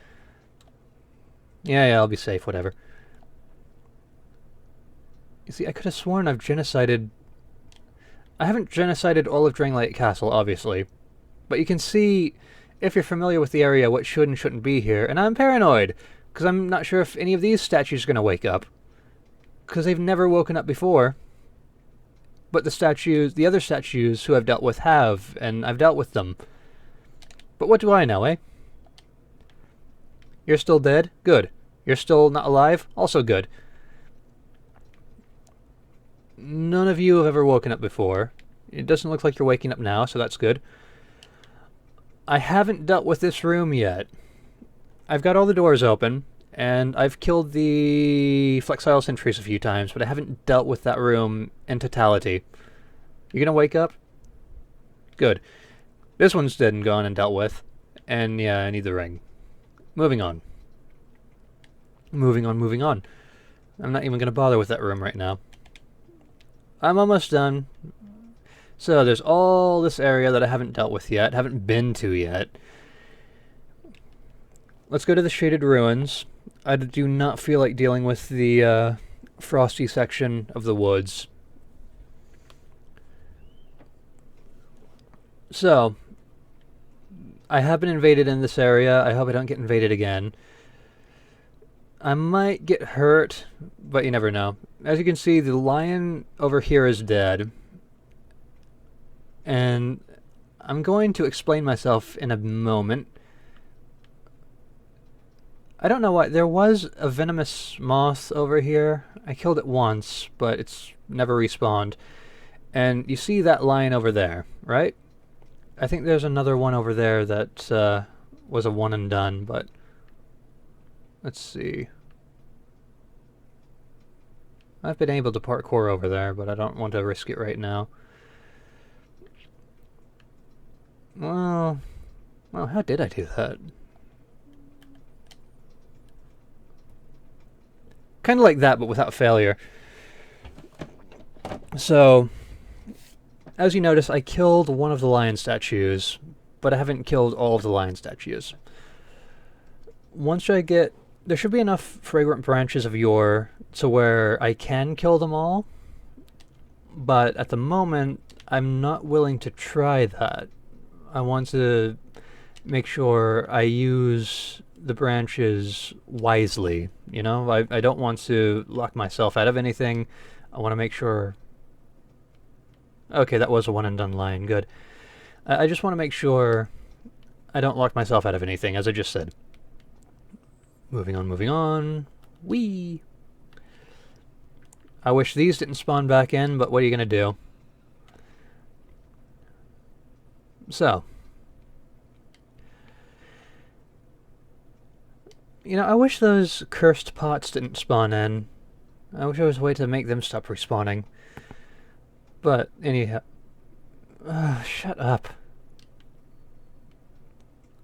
Yeah, I'll be safe, whatever. You see, I could have sworn I've genocided... I haven't genocided all of Drunglake Castle, obviously. But you can see, if you're familiar with the area, what should and shouldn't be here. And I'm paranoid, because I'm not sure if any of these statues are going to wake up. Because they've never woken up before. But the other statues who I've dealt with have, and I've dealt with them. But what do I know, eh? You're still dead? Good. You're still not alive? Also good. None of you have ever woken up before. It doesn't look like you're waking up now, so that's good. I haven't dealt with this room yet. I've got all the doors open, and I've killed the flexile sentries a few times, but I haven't dealt with that room in totality. You gonna wake up? Good. This one's dead and gone and dealt with. And yeah, I need the ring. Moving on. Moving on. I'm not even gonna bother with that room right now. I'm almost done. So there's all this area that I haven't dealt with yet, haven't been to yet. Let's go to the Shaded Ruins. I do not feel like dealing with the frosty section of the woods. So, I have been invaded in this area. I hope I don't get invaded again. I might get hurt, but you never know. As you can see, the lion over here is dead. And I'm going to explain myself in a moment. I don't know why. There was a venomous moth over here. I killed it once, but it's never respawned. And you see that lion over there, right? I think there's another one over there that was a one and done, but... Let's see. I've been able to parkour over there, but I don't want to risk it right now. Well, how did I do that? Kind of like that, but without failure. So, as you notice, I killed one of the lion statues, but I haven't killed all of the lion statues. Once I get... There should be enough fragrant branches of yore to where I can kill them all, but at the moment, I'm not willing to try that. I want to make sure I use the branches wisely, you know? I don't want to lock myself out of anything. I want to make sure... Okay, that was a one-and-done lion, good. I just want to make sure I don't lock myself out of anything, as I just said. Moving on. Whee! I wish these didn't spawn back in, but what are you gonna do? So. You know, I wish those cursed pots didn't spawn in. I wish there was a way to make them stop respawning. But, anyhow... shut up.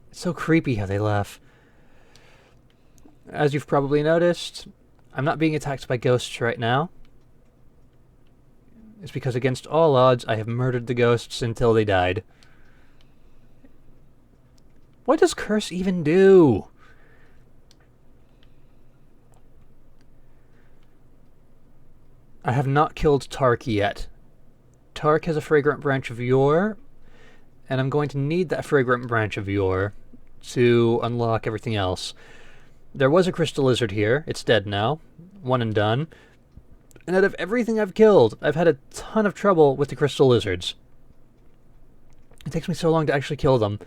It's so creepy how they laugh. As you've probably noticed, I'm not being attacked by ghosts right now. is because against all odds, I have murdered the ghosts until they died. What does Curse even do? I have not killed Tark yet. Tark has a fragrant branch of yore, and I'm going to need that fragrant branch of yore to unlock everything else. There was a crystal lizard here. It's dead now. One and done. And out of everything I've killed, I've had a ton of trouble with the crystal lizards. It takes me so long to actually kill them.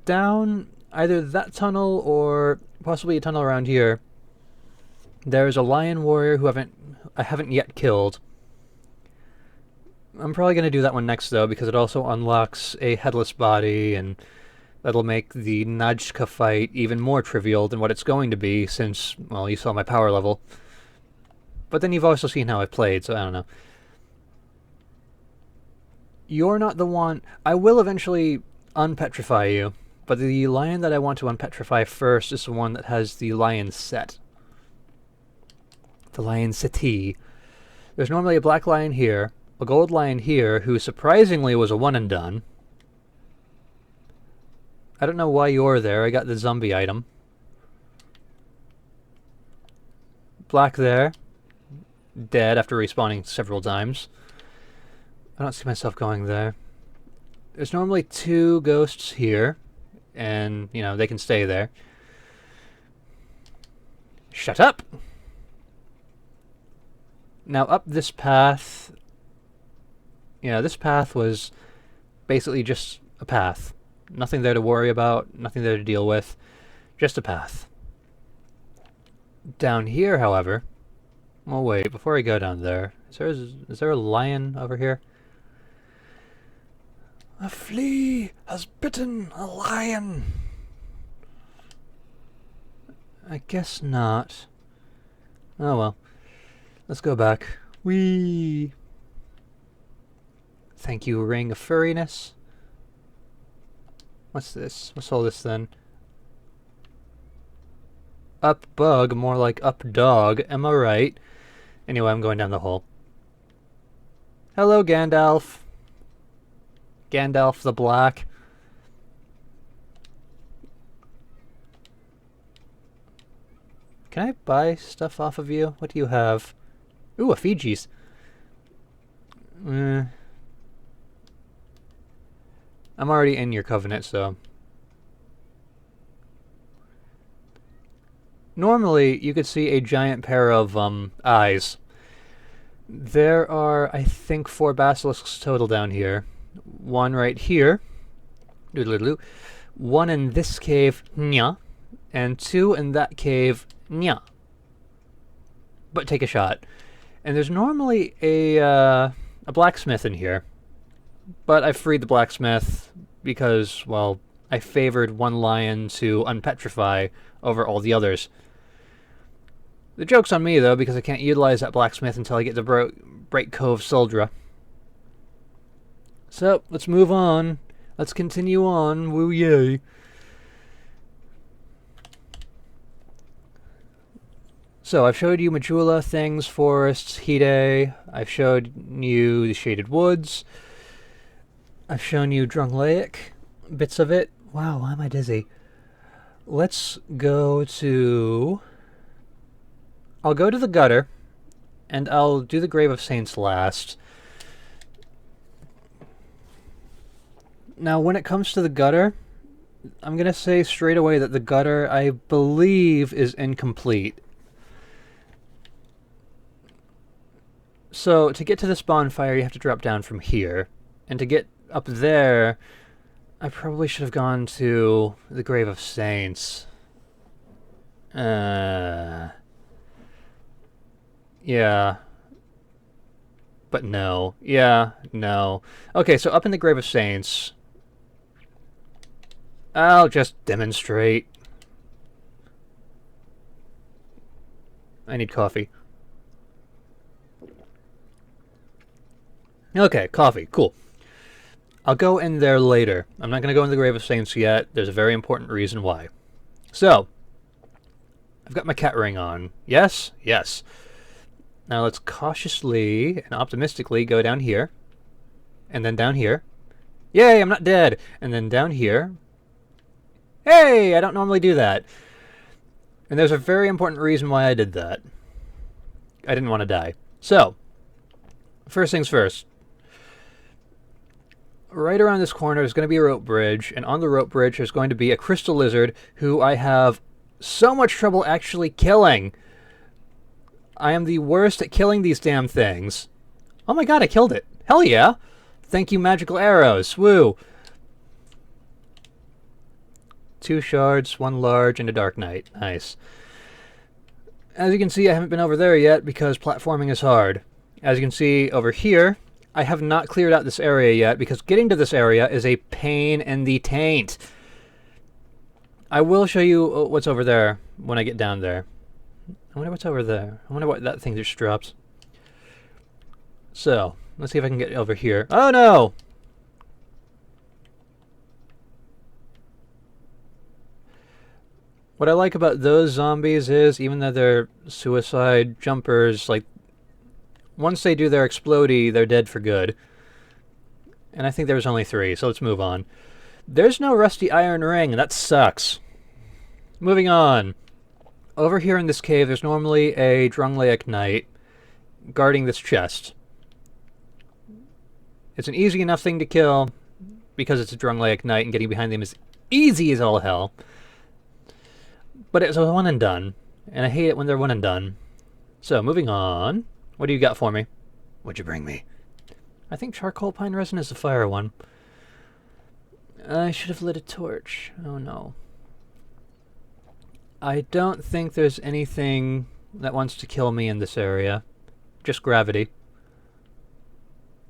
Down either that tunnel or possibly a tunnel around here, there's a lion warrior who I haven't yet killed. I'm probably going to do that one next, though, because it also unlocks a headless body, and that'll make the Najka fight even more trivial than what it's going to be, since, well, you saw my power level. But then you've also seen how I've played, so I don't know. You're not the one... I will eventually unpetrify you, but the lion that I want to unpetrify first is the one that has the lion set. The lion settee. There's normally a black lion here, a gold lion here, who surprisingly was a one and done. I don't know why you're there. I got the zombie item. Black there. Dead after respawning several times. I don't see myself going there. There's normally 2 ghosts here, and, you know, they can stay there. Shut up! Now, up this path... Yeah, this path was basically just a path. Nothing there to worry about, nothing there to deal with. Just a path. Down here, however... Oh, wait, before I go down there... Is there a lion over here? A flea has bitten a lion! I guess not. Oh well. Let's go back. Whee! Thank you, Ring of Furriness. What's this? What's all this then? Up bug, more like up dog. Am I right? Anyway, I'm going down the hole. Hello, Gandalf. Gandalf the Black. Can I buy stuff off of you? What do you have? Ooh, a Fiji's. I'm already in your covenant, so... Normally, you could see a giant pair of, eyes. There are, I think, 4 basilisks total down here. 1 right here. Doodle-doodle. 1 in this cave, nya. And 2 in that cave, nya. But take a shot. And there's normally a blacksmith in here. But I freed the blacksmith because, well, I favored one lion to unpetrify over all the others. The joke's on me, though, because I can't utilize that blacksmith until I get to Bright Cove Suldra. So, let's move on. Let's continue on. Woo yay. So, I've showed you Majula, things, forests, Hide. I've showed you the Shaded Woods. I've shown you Drunglaic, bits of it. Wow, why am I dizzy? Let's go to... I'll go to the gutter, and I'll do the Grave of Saints last. Now, when it comes to the gutter, I'm going to say straight away that the gutter, I believe, is incomplete. So, to get to this bonfire, you have to drop down from here. And to get up there, I probably should have gone to the Grave of Saints. Yeah. But no. Yeah, no. Okay, so up in the Grave of Saints, I'll just demonstrate. I need coffee. Okay, coffee. Cool. I'll go in there later. I'm not going to go in the Grave of Saints yet. There's a very important reason why. So, I've got my cat ring on. Yes? Yes. Now let's cautiously and optimistically go down here. And then down here. Yay, I'm not dead! And then down here. Hey, I don't normally do that. And there's a very important reason why I did that. I didn't want to die. So, first things first. Right around this corner is going to be a rope bridge, and on the rope bridge there's going to be a crystal lizard who I have so much trouble actually killing. I am the worst at killing these damn things. Oh my god, I killed it. Hell yeah. Thank you, magical arrows. Woo. 2 shards, 1 large, and a dark knight. Nice. As you can see, I haven't been over there yet because platforming is hard. As you can see over here, I have not cleared out this area yet because getting to this area is a pain in the taint. I will show you what's over there when I get down there. I wonder what's over there. I wonder what that thing just drops. So, let's see if I can get over here. Oh no! What I like about those zombies is, even though they're suicide jumpers, like, once they do their explodey, they're dead for good. And I think there was only 3, so let's move on. There's no rusty iron ring, and that sucks. Moving on. Over here in this cave, there's normally a Drunglaic knight guarding this chest. It's an easy enough thing to kill because it's a Drunglaic knight, and getting behind them is easy as all hell. But it's a one and done, and I hate it when they're one and done. So, moving on. What do you got for me? What'd you bring me? I think charcoal pine resin is the fire one. I should have lit a torch. Oh no. I don't think there's anything that wants to kill me in this area. Just gravity.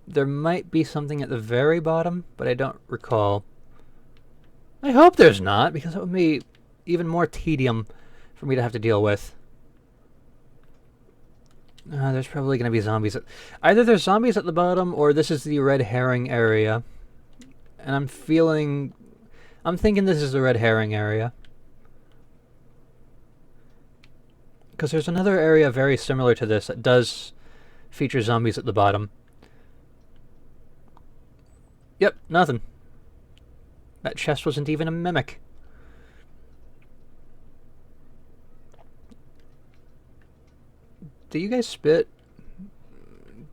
There might be something at the very bottom, but I don't recall. I hope there's not, because that would be even more tedium for me to have to deal with. There's probably going to be zombies. Either there's zombies at the bottom, or this is the red herring area. And I'm thinking this is the red herring area. Because there's another area very similar to this that does feature zombies at the bottom. Yep, nothing. That chest wasn't even a mimic. Do you guys spit?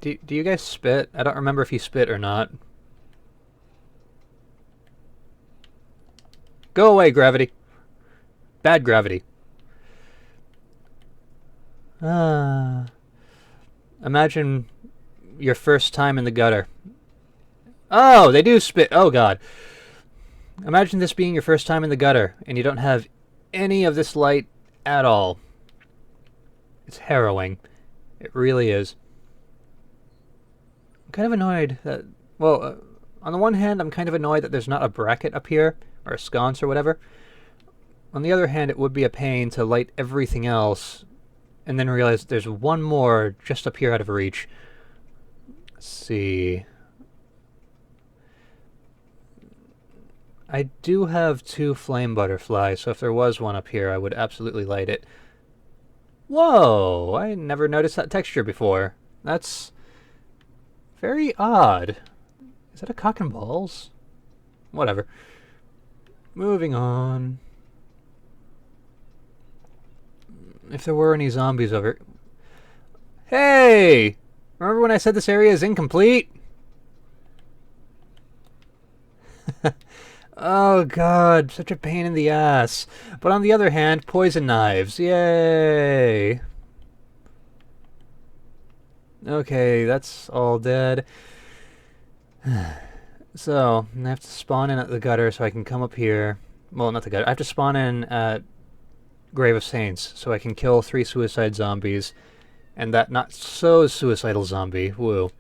Do you guys spit? I don't remember if you spit or not. Go away, gravity. Bad gravity. Imagine your first time in the gutter. Oh, they do spit. Oh, God. Imagine this being your first time in the gutter, and you don't have any of this light at all. It's harrowing. It really is. I'm kind of annoyed that... Well, on the one hand, I'm kind of annoyed that there's not a bracket up here, or a sconce or whatever. On the other hand, it would be a pain to light everything else, and then realize there's one more just up here out of reach. Let's see... I do have 2 flame butterflies, so if there was one up here, I would absolutely light it. Whoa! I never noticed that texture before. That's very odd. Is that a cock and balls? Whatever. Moving on. If there were any zombies over... Hey! Remember when I said this area is incomplete? Oh god, such a pain in the ass. But on the other hand, poison knives. Yay! Okay, that's all dead. So, I have to spawn in at the gutter so I can come up here. Well, not the gutter. I have to spawn in at Grave of Saints so I can kill 3 suicide zombies. And that not so suicidal zombie. Woo.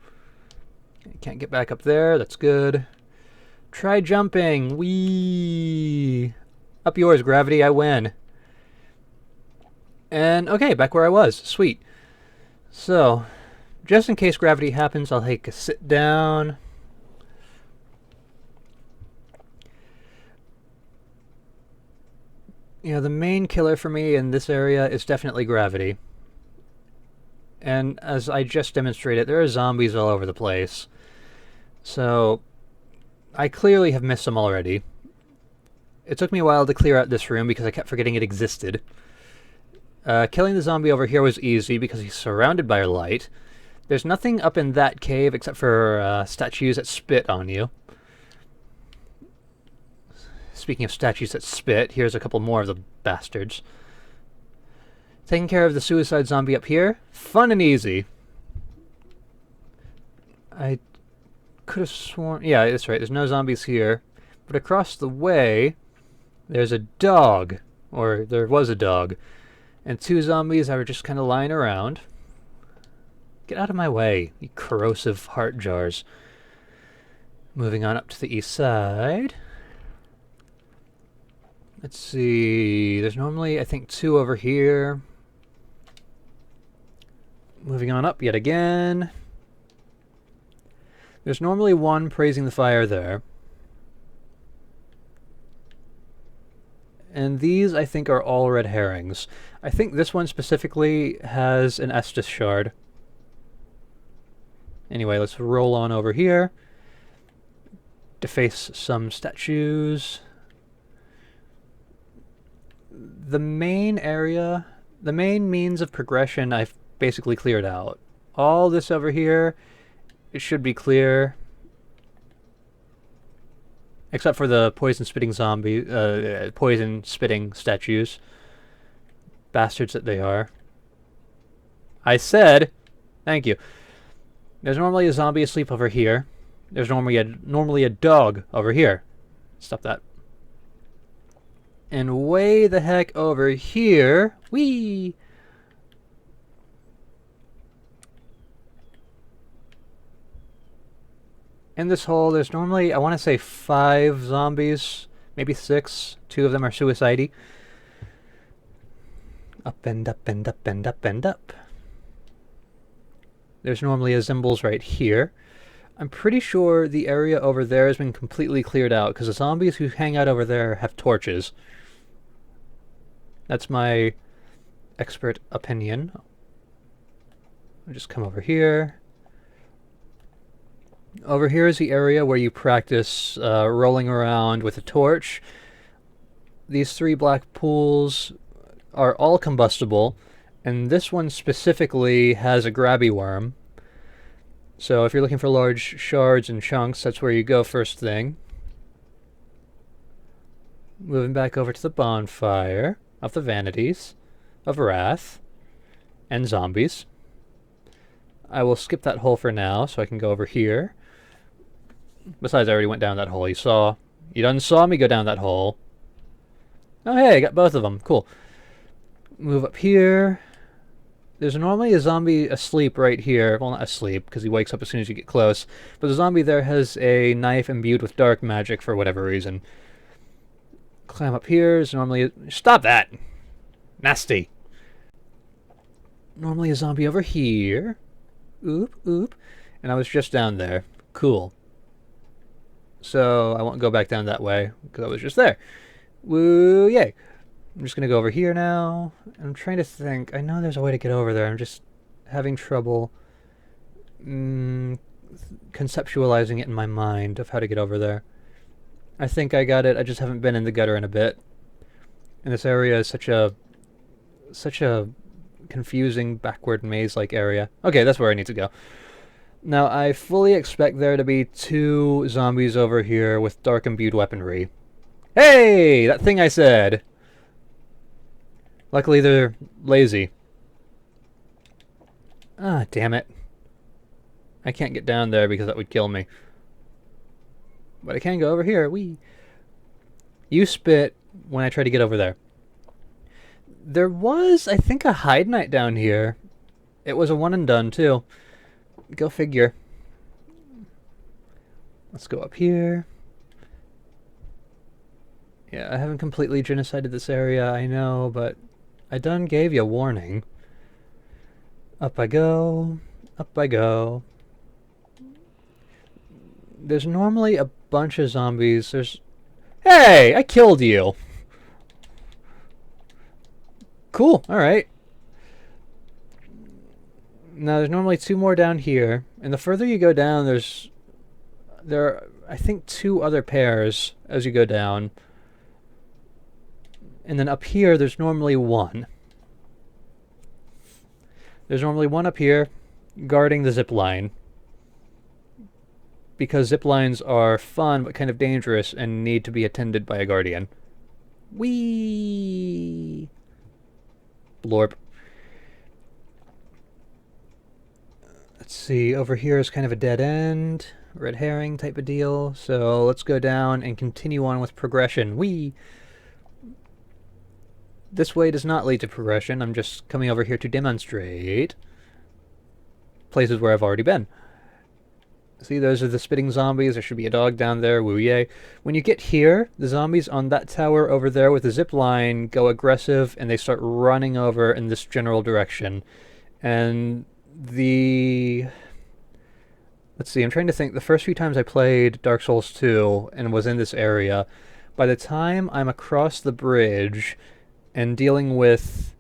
Can't get back up there. That's good. Try jumping. Whee! Up yours, gravity. I win. And, okay, back where I was. Sweet. So, just in case gravity happens, I'll take a sit down. You know, the main killer for me in this area is definitely gravity. And as I just demonstrated, there are zombies all over the place. So I clearly have missed some already. It took me a while to clear out this room because I kept forgetting it existed. Killing the zombie over here was easy because he's surrounded by light. There's nothing up in that cave except for statues that spit on you. Speaking of statues that spit, here's a couple more of the bastards. Taking care of the suicide zombie up here. Fun and easy. I could have sworn... Yeah, that's right. There's no zombies here. But across the way, there's a dog. Or there was a dog. And 2 zombies that were just kind of lying around. Get out of my way, you corrosive heart jars. Moving on up to the east side. Let's see. There's normally, I think, 2 over here. Moving on up yet again. There's normally 1 praising the fire there. And these, I think, are all red herrings. I think this one specifically has an Estus shard. Anyway, let's roll on over here. Deface some statues. The main area, the main means of progression I've basically cleared out. All this over here, it should be clear. Except for the poison-spitting zombie, poison-spitting statues. Bastards that they are. I said, thank you. There's normally a zombie asleep over here. There's normally a dog over here. Stop that. And way the heck over here, whee! In this hole, there's normally, I want to say 5 zombies, maybe 6. 2 of them are suicide-y. Up and up and up and up and up. There's normally a Zimbles right here. I'm pretty sure the area over there has been completely cleared out because the zombies who hang out over there have torches. That's my expert opinion. I'll just come over here. Over here is the area where you practice rolling around with a torch. These 3 black pools are all combustible, and this one specifically has a grabby worm. So if you're looking for large shards and chunks, that's where you go first thing. Moving back over to the bonfire of the vanities of wrath and zombies. I will skip that hole for now so I can go over here. Besides, I already went down that hole. You done saw me go down that hole. Oh hey, I got both of them. Cool. Move up here. There's normally a zombie asleep right here. Well, not asleep, because he wakes up as soon as you get close. But the zombie there has a knife imbued with dark magic for whatever reason. Climb up here. There's normally a... Stop that! Nasty! Normally a zombie over here. Oop, oop. And I was just down there. Cool. So I won't go back down that way, because I was just there. Woo, yay! I'm just going to go over here now. I'm trying to think. I know there's a way to get over there. I'm just having trouble conceptualizing it in my mind of how to get over there. I think I got it. I just haven't been in the gutter in a bit. And this area is such a confusing, backward maze-like area. Okay, that's where I need to go. Now, I fully expect there to be 2 zombies over here with dark imbued weaponry. Hey! That thing I said! Luckily, they're lazy. Ah, damn it. I can't get down there because that would kill me. But I can go over here. Whee! You spit when I try to get over there. There was, I think, a hide night down here. It was a one and done, too. Go figure. Let's go up here. Yeah, I haven't completely genocided this area, I know, but I done gave you a warning. Up I go. Up I go. There's normally a bunch of zombies. There's... Hey! I killed you! Cool, alright. Now, there's normally 2 more down here, and the further you go down, there are, I think, 2 other pairs as you go down. And then up here, there's normally 1. There's normally 1 up here, guarding the zip line. Because zip lines are fun, but kind of dangerous, and need to be attended by a guardian. Whee! Blorp. Let's see, over here is kind of a dead end, red herring type of deal, so let's go down and continue on with progression. Whee! This way does not lead to progression, I'm just coming over here to demonstrate places where I've already been. See, those are the spitting zombies, there should be a dog down there, woo yay. When you get here, the zombies on that tower over there with the zip line go aggressive and they start running over in this general direction. And let's see, I'm trying to think, the first few times I played Dark Souls 2 and was in this area, by the time I'm across the bridge and dealing with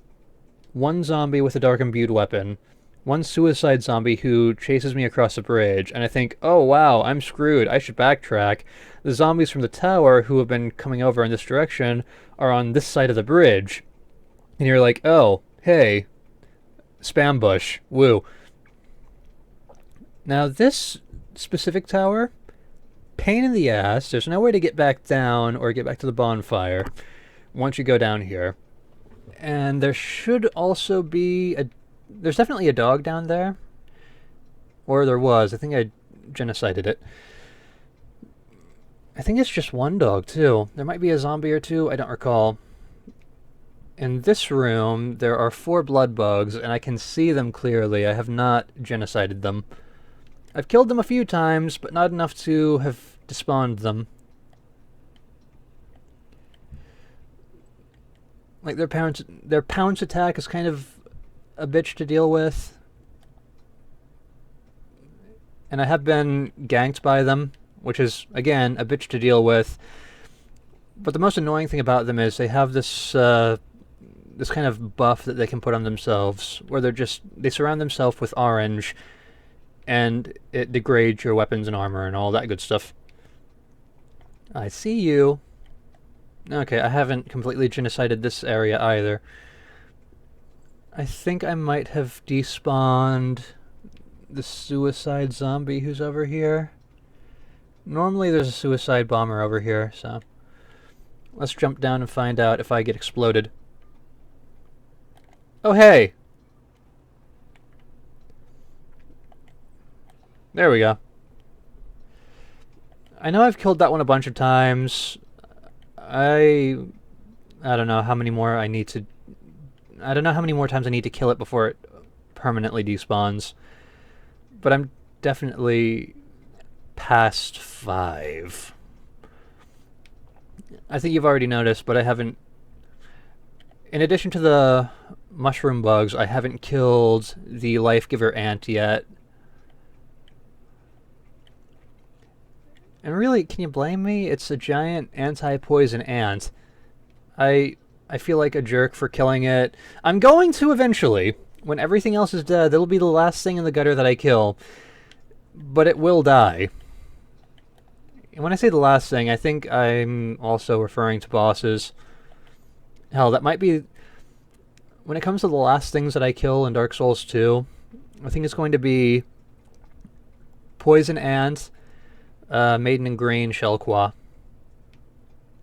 1 zombie with a dark imbued weapon, 1 suicide zombie who chases me across the bridge, and I think, oh wow, I'm screwed, I should backtrack. The zombies from the tower who have been coming over in this direction are on this side of the bridge. And you're like, oh, hey, spam bush, woo. Now this specific tower, pain in the ass, there's no way to get back down or get back to the bonfire once you go down here. And there should also be there's definitely a dog down there. Or there was, I think I genocided it. I think it's just 1 dog too. There might be a zombie or 2, I don't recall. In this room, there are 4 blood bugs, and I can see them clearly. I have not genocided them. I've killed them a few times, but not enough to have despawned them. Like, their pounce attack is kind of a bitch to deal with. And I have been ganked by them, which is, again, a bitch to deal with. But the most annoying thing about them is they have this this kind of buff that they can put on themselves, where they surround themselves with orange, and it degrades your weapons and armor and all that good stuff. I see you. Okay, I haven't completely genocided this area either. I think I might have despawned the suicide zombie who's over here. Normally there's a suicide bomber over here, so let's jump down and find out if I get exploded. Oh, hey! There we go. I know I've killed that one a bunch of times. I don't know how many more I need to... I don't know how many more times I need to kill it before it permanently despawns. But I'm definitely past 5. I think you've already noticed, but I haven't... In addition to the mushroom bugs, I haven't killed the life giver ant yet. And really, can you blame me? It's a giant anti-poison ant. I feel like a jerk for killing it. I'm going to eventually. When everything else is dead, it'll be the last thing in the gutter that I kill. But it will die. And when I say the last thing, I think I'm also referring to bosses. Hell, that might be... When it comes to the last things that I kill in Dark Souls 2, I think it's going to be Poison Ant, Maiden in Green, Shelqua.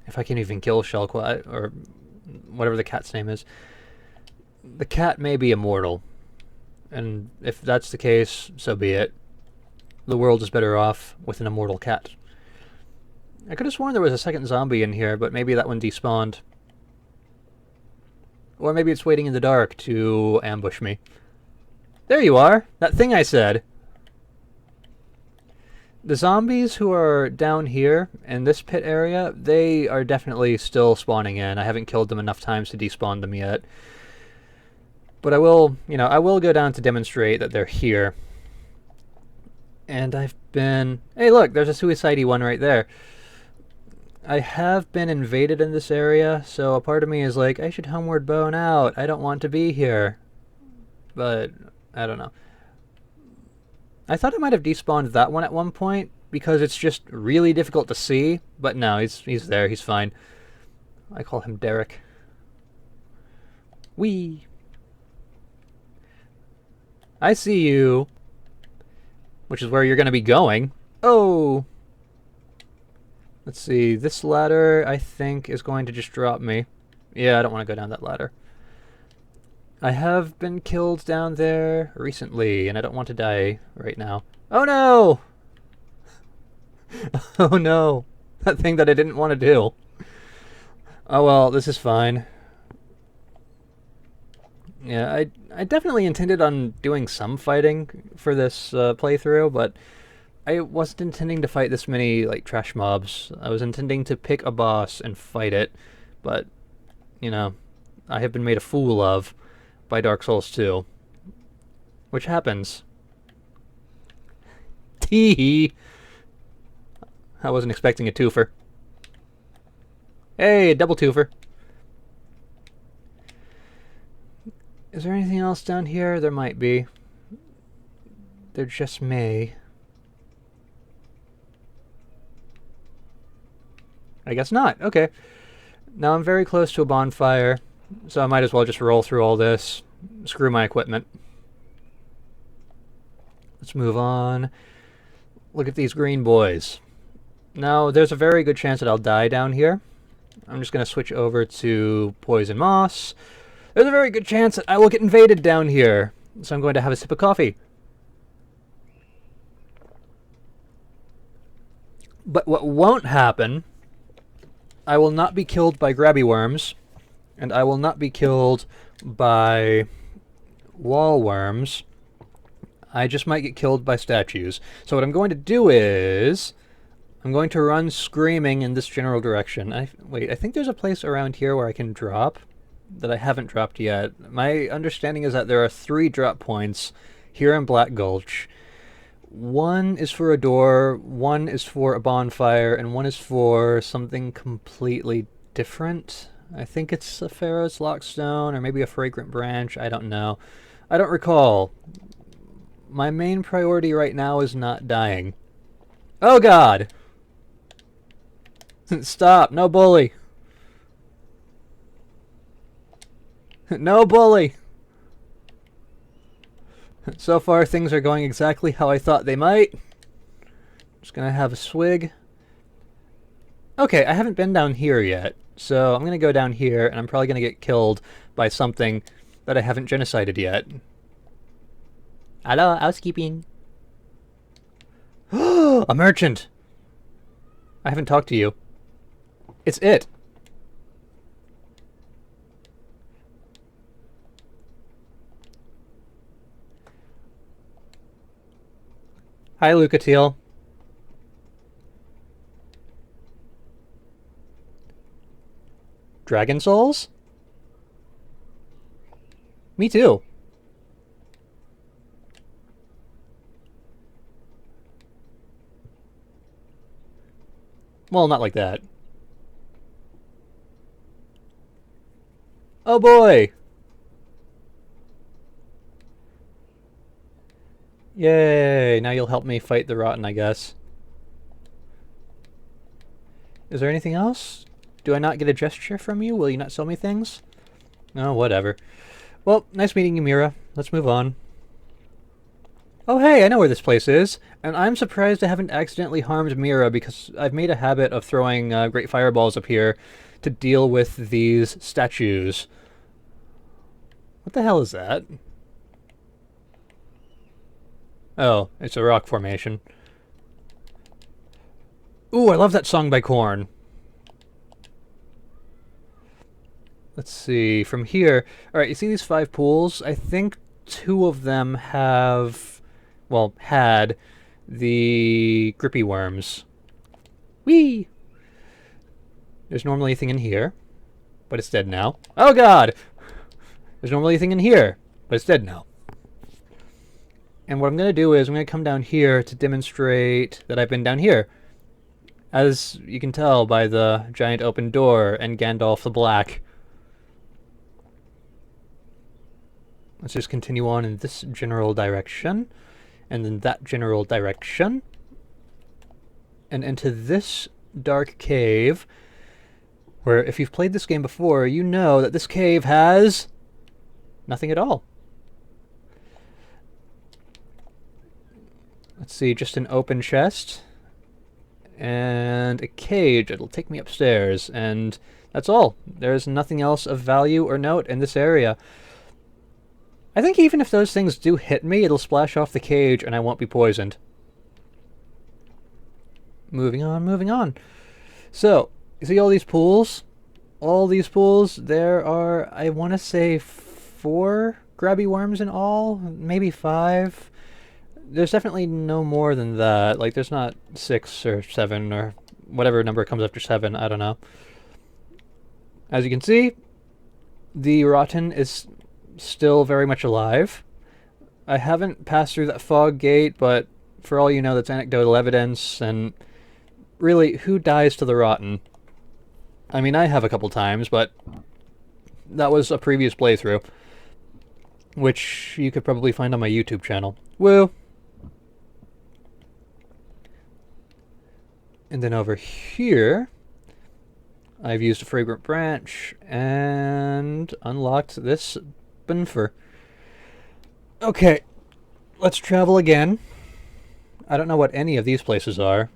If I can even kill Shelqua, or whatever the cat's name is. The cat may be immortal. And if that's the case, so be it. The world is better off with an immortal cat. I could have sworn there was a second zombie in here, but maybe that one despawned. Or maybe it's waiting in the dark to ambush me. There you are! That thing I said! The zombies who are down here in this pit area, they are definitely still spawning in. I haven't killed them enough times to despawn them yet. But I will, I will go down to demonstrate that they're here. And I've been... Hey look, there's a suicide-y one right there. I have been invaded in this area, so a part of me is like, I should homeward bone out. I don't want to be here. But, I don't know. I thought I might have despawned that one at one point because it's just really difficult to see, but no, he's there, he's fine. I call him Derek. Wee. I see you. Which is where you're going to be going. Oh! Let's see, this ladder, I think, is going to just drop me. Yeah, I don't want to go down that ladder. I have been killed down there recently, and I don't want to die right now. Oh no! Oh no! That thing that I didn't want to do. Oh well, this is fine. Yeah, I definitely intended on doing some fighting for this playthrough, but I wasn't intending to fight this many, like, trash mobs. I was intending to pick a boss and fight it, but, you know, I have been made a fool of by Dark Souls 2. Which happens. Tee! I wasn't expecting a twofer. Hey, double twofer. Is there anything else down here? There might be. There just may. I guess not. Okay. Now I'm very close to a bonfire, so I might as well just roll through all this. Screw my equipment. Let's move on. Look at these green boys. Now, there's a very good chance that I'll die down here. I'm just going to switch over to poison moss. There's a very good chance that I will get invaded down here, so I'm going to have a sip of coffee. But what won't happen, I will not be killed by grabby worms, and I will not be killed by wall worms. I just might get killed by statues. So what I'm going to do is I'm going to run screaming in this general direction. Wait, I think there's a place around here where I can drop that I haven't dropped yet. My understanding is that there are 3 drop points here in Black Gulch. One is for a door, one is for a bonfire, and one is for something completely different. I think it's a Pharaoh's Lockstone, or maybe a Fragrant Branch, I don't know. I don't recall. My main priority right now is not dying. Oh god! Stop, no bully! No bully! So far, things are going exactly how I thought they might. Just gonna have a swig. Okay, I haven't been down here yet, so I'm gonna go down here, and I'm probably gonna get killed by something that I haven't genocided yet. Hello, housekeeping. A merchant! I haven't talked to you. It's it. Hi, Lucatiel. Dragon Souls? Me too. Well, not like that. Oh boy! Yay! Now you'll help me fight the Rotten, I guess. Is there anything else? Do I not get a gesture from you? Will you not sell me things? Oh, whatever. Well, nice meeting you, Mira. Let's move on. Oh hey, I know where this place is, and I'm surprised I haven't accidentally harmed Mira because I've made a habit of throwing great fireballs up here to deal with these statues. What the hell is that? Oh, it's a rock formation. Ooh, I love that song by Korn. Let's see, from here... Alright, you see these 5 pools? I think 2 of them have... well, had the grippy worms. Whee! There's normally a thing in here, but it's dead now. Oh god! There's normally a thing in here, but it's dead now. And what I'm going to do is I'm going to come down here to demonstrate that I've been down here. As you can tell by the giant open door and Gandalf the Black. Let's just continue on in this general direction. and in that general direction, and into this dark cave, where if you've played this game before, you know that this cave has nothing at all. Let's see, just an open chest and a cage. It'll take me upstairs, and that's all. There's nothing else of value or note in this area. I think even if those things do hit me, it'll splash off the cage and I won't be poisoned. Moving on, moving on. So, you see all these pools? All these pools, there are, I want to say, 4 grabby worms in all, maybe 5. There's definitely no more than that. Like, there's not 6 or 7 or whatever number comes after 7, I don't know. As you can see, the rotten is still very much alive. I haven't passed through that fog gate, but for all you know, that's anecdotal evidence, and really, who dies to the rotten? I mean, I have a couple times, but that was a previous playthrough, which you could probably find on my YouTube channel. Woo! And then over here, I've used a fragrant branch and unlocked this bunfer. Okay, let's travel again. I don't know what any of these places are.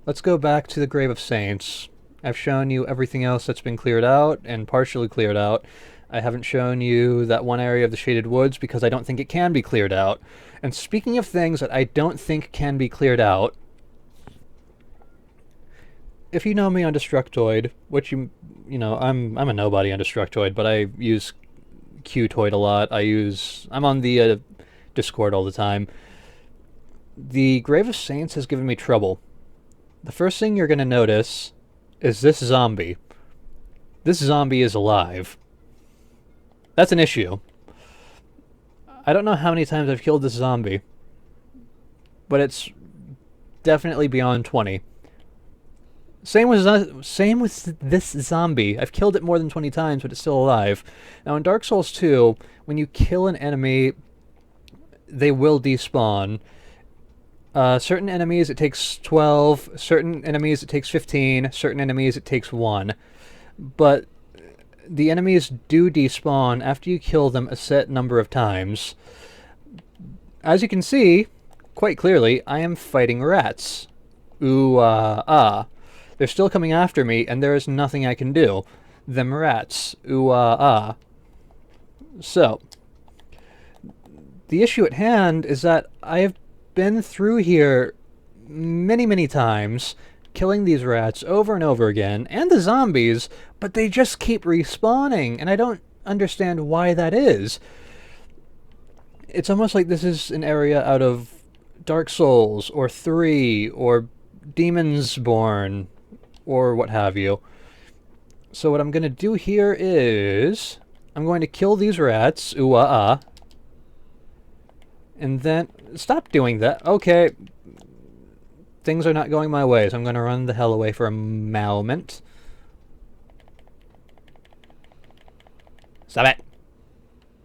Let's go back to the Grave of Saints. I've shown you everything else that's been cleared out and partially cleared out. I haven't shown you that one area of the Shaded Woods because I don't think it can be cleared out. And speaking of things that I don't think can be cleared out, if you know me on Destructoid, which you know, I'm a nobody on Destructoid, but I use Qtoid a lot. I'm on the Discord all the time. The Grave of Saints has given me trouble. The first thing you're going to notice is this zombie. This zombie is alive. That's an issue. I don't know how many times I've killed this zombie, but it's definitely beyond 20. Same with this zombie. I've killed it more than 20 times, but it's still alive. Now, in Dark Souls 2, when you kill an enemy, they will despawn. Certain enemies, it takes 12. Certain enemies, it takes 15. Certain enemies, it takes 1. But the enemies do despawn after you kill them a set number of times. As you can see, quite clearly, I am fighting rats. They're still coming after me, and there is nothing I can do. Them rats. So, the issue at hand is that I have been through here many, many times, killing these rats over and over again, and the zombies, but they just keep respawning, and I don't understand why that is. It's almost like this is an area out of Dark Souls, or 3, or Demons Born, or what have you. So what I'm going to do here is, I'm going to kill these rats, and then, stop doing that, okay. Things are not going my way, so I'm going to run the hell away for a moment. Stop it!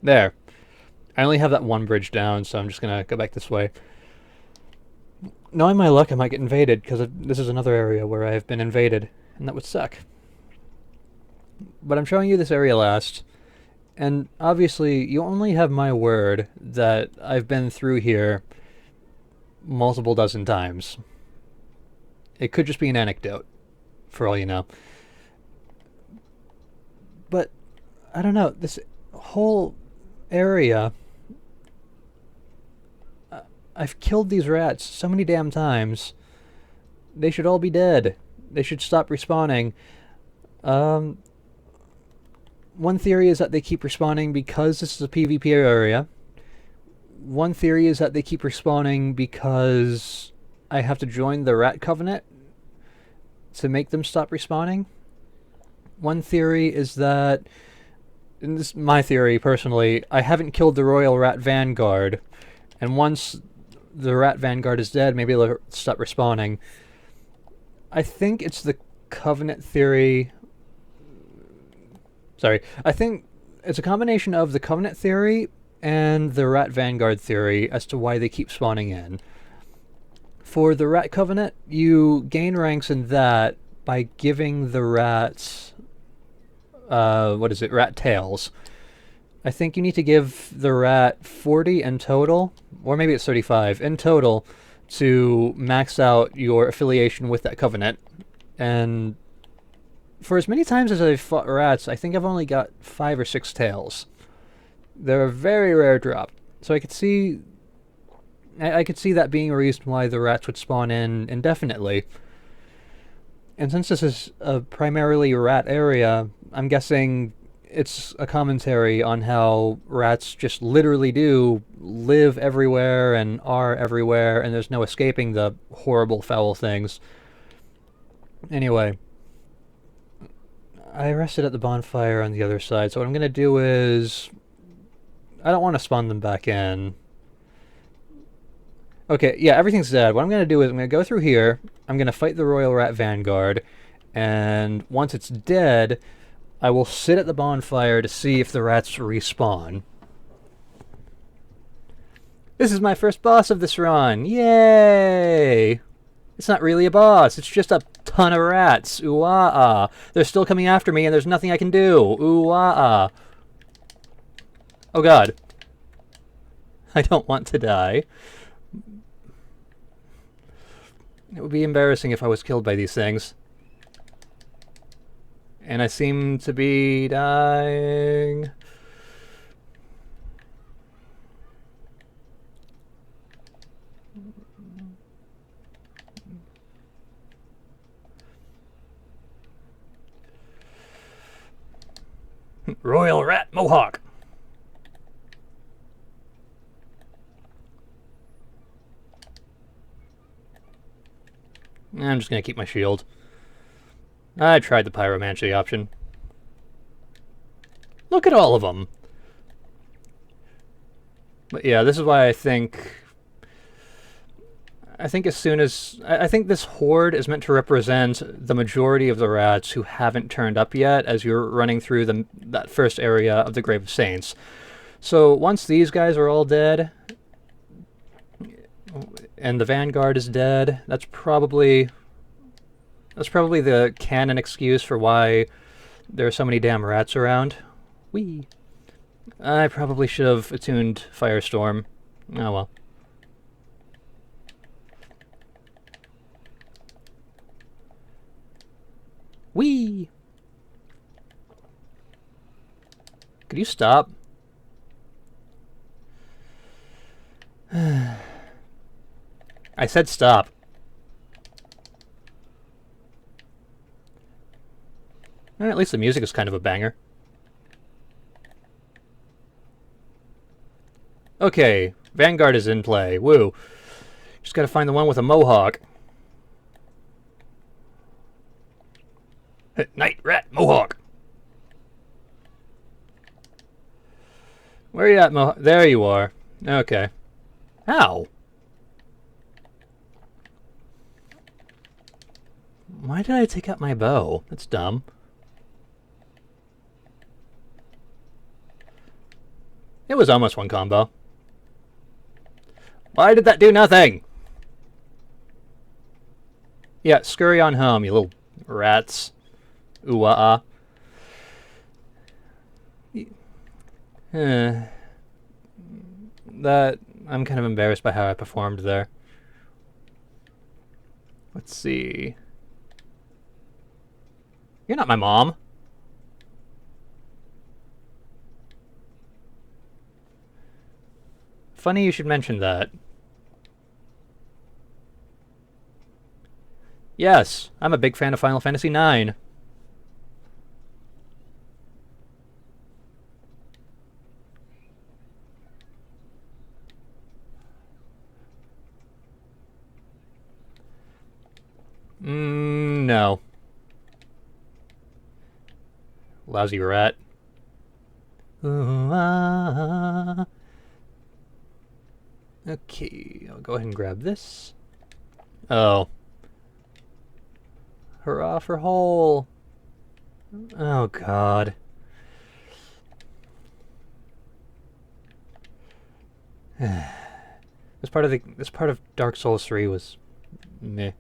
There. I only have that one bridge down, so I'm just going to go back this way. Knowing my luck, I might get invaded, because this is another area where I've been invaded, and that would suck. But I'm showing you this area last, and obviously you only have my word that I've been through here multiple dozen times. It could just be an anecdote, for all you know. But, I don't know, this whole area, I've killed these rats so many damn times. They should all be dead. They should stop respawning. One theory is that they keep respawning because this is a PvP area. One theory is that they keep respawning because I have to join the Rat Covenant to make them stop respawning. One theory is that, and this is my theory personally, I haven't killed the Royal Rat Vanguard, and once the Rat Vanguard is dead, maybe they'll stop respawning. I think it's the Covenant theory. Sorry, I think it's a combination of the Covenant theory and the Rat Vanguard theory as to why they keep spawning in. For the Rat Covenant, you gain ranks in that by giving the rats, rat tails. I think you need to give the rat 40 in total, or maybe it's 35 in total, to max out your affiliation with that covenant. And for as many times as I've fought rats, I think I've only got 5 or 6 tails. They're a very rare drop. So I could see that being a reason why the rats would spawn in indefinitely. And since this is a primarily rat area, I'm guessing it's a commentary on how rats just literally do live everywhere and are everywhere, and there's no escaping the horrible, foul things. Anyway, I rested at the bonfire on the other side, so what I'm going to do is... I don't want to spawn them back in. Okay, yeah, everything's dead. What I'm going to do is I'm going to go through here, I'm going to fight the Royal Rat Vanguard, and once it's dead, I will sit at the bonfire to see if the rats respawn. This is my first boss of this run! Yay! It's not really a boss, it's just a ton of rats. Ooh-ah-ah. They're still coming after me and there's nothing I can do. Ooh-ah-ah. Oh god. I don't want to die. It would be embarrassing if I was killed by these things. And I seem to be dying. Royal Rat Mohawk. I'm just going to keep my shield. I tried the pyromancy option. Look at all of them! But yeah, this is why I think as soon as... I think this horde is meant to represent the majority of the rats who haven't turned up yet as you're running through that first area of the Grave of Saints. So once these guys are all dead, and the Vanguard is dead, that's probably the canon excuse for why there are so many damn rats around. Whee! I probably should have attuned Firestorm. Oh well. Whee! Could you stop? I said stop. At least the music is kind of a banger. Okay, Vanguard is in play. Woo. Just gotta find the one with a mohawk. Night Rat Mohawk! Where are you at, Mohawk? There you are. Okay. Ow! Why did I take out my bow? That's dumb. It was almost one combo. Why did that do nothing? Yeah, scurry on home, you little rats. Ooh-ah-ah. That... I'm kind of embarrassed by how I performed there. Let's see... You're not my mom. Funny you should mention that. Yes, I'm a big fan of Final Fantasy IX. No. Lousy rat. Okay, I'll go ahead and grab this. Oh. Hurrah for Hole! Oh, God. This part of Dark Souls 3 was meh.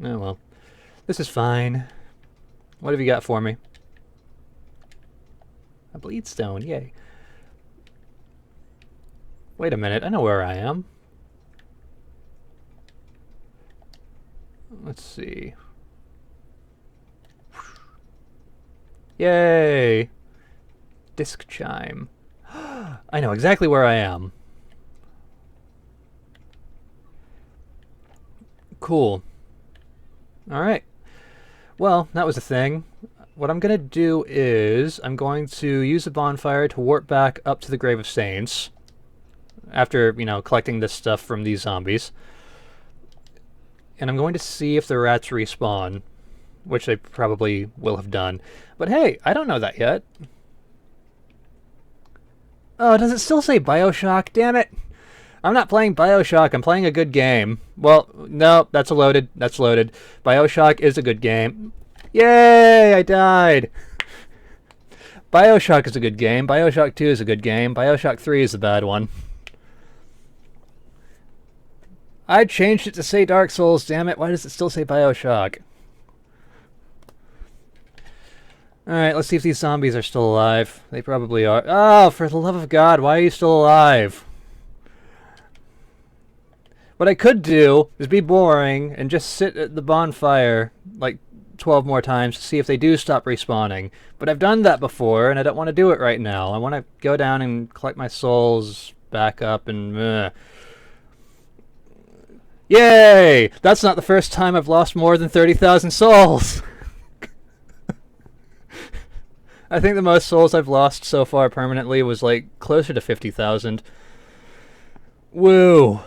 Oh well. This is fine. What have you got for me? A bleedstone, yay. Wait a minute, I know where I am. Let's see. Yay! Disc chime. I know exactly where I am. Cool. Alright. Well, that was a thing. What I'm going to do is I'm going to use a bonfire to warp back up to the Grave of Saints after, collecting this stuff from these zombies. And I'm going to see if the rats respawn, which they probably will have done. But hey, I don't know that yet. Oh, does it still say BioShock? Damn it! I'm not playing BioShock, I'm playing a good game. Well, no, that's loaded. That's loaded. BioShock is a good game. Yay! I died! BioShock is a good game. BioShock 2 is a good game. BioShock 3 is a bad one. I changed it to say Dark Souls, damn it. Why does it still say BioShock? Alright, let's see if these zombies are still alive. They probably are. Oh, for the love of God, why are you still alive? What I could do is be boring and just sit at the bonfire like 12 more times to see if they do stop respawning. But I've done that before, and I don't want to do it right now. I want to go down and collect my souls back up and... Yay! That's not the first time I've lost more than 30,000 souls! I think the most souls I've lost so far permanently was like closer to 50,000. Woo!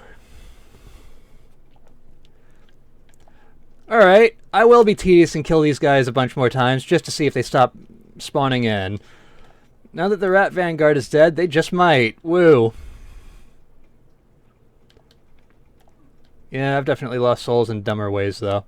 Alright, I will be tedious and kill these guys a bunch more times just to see if they stop spawning in. Now that the Rat Vanguard is dead, they just might. Woo! Yeah, I've definitely lost souls in dumber ways, though.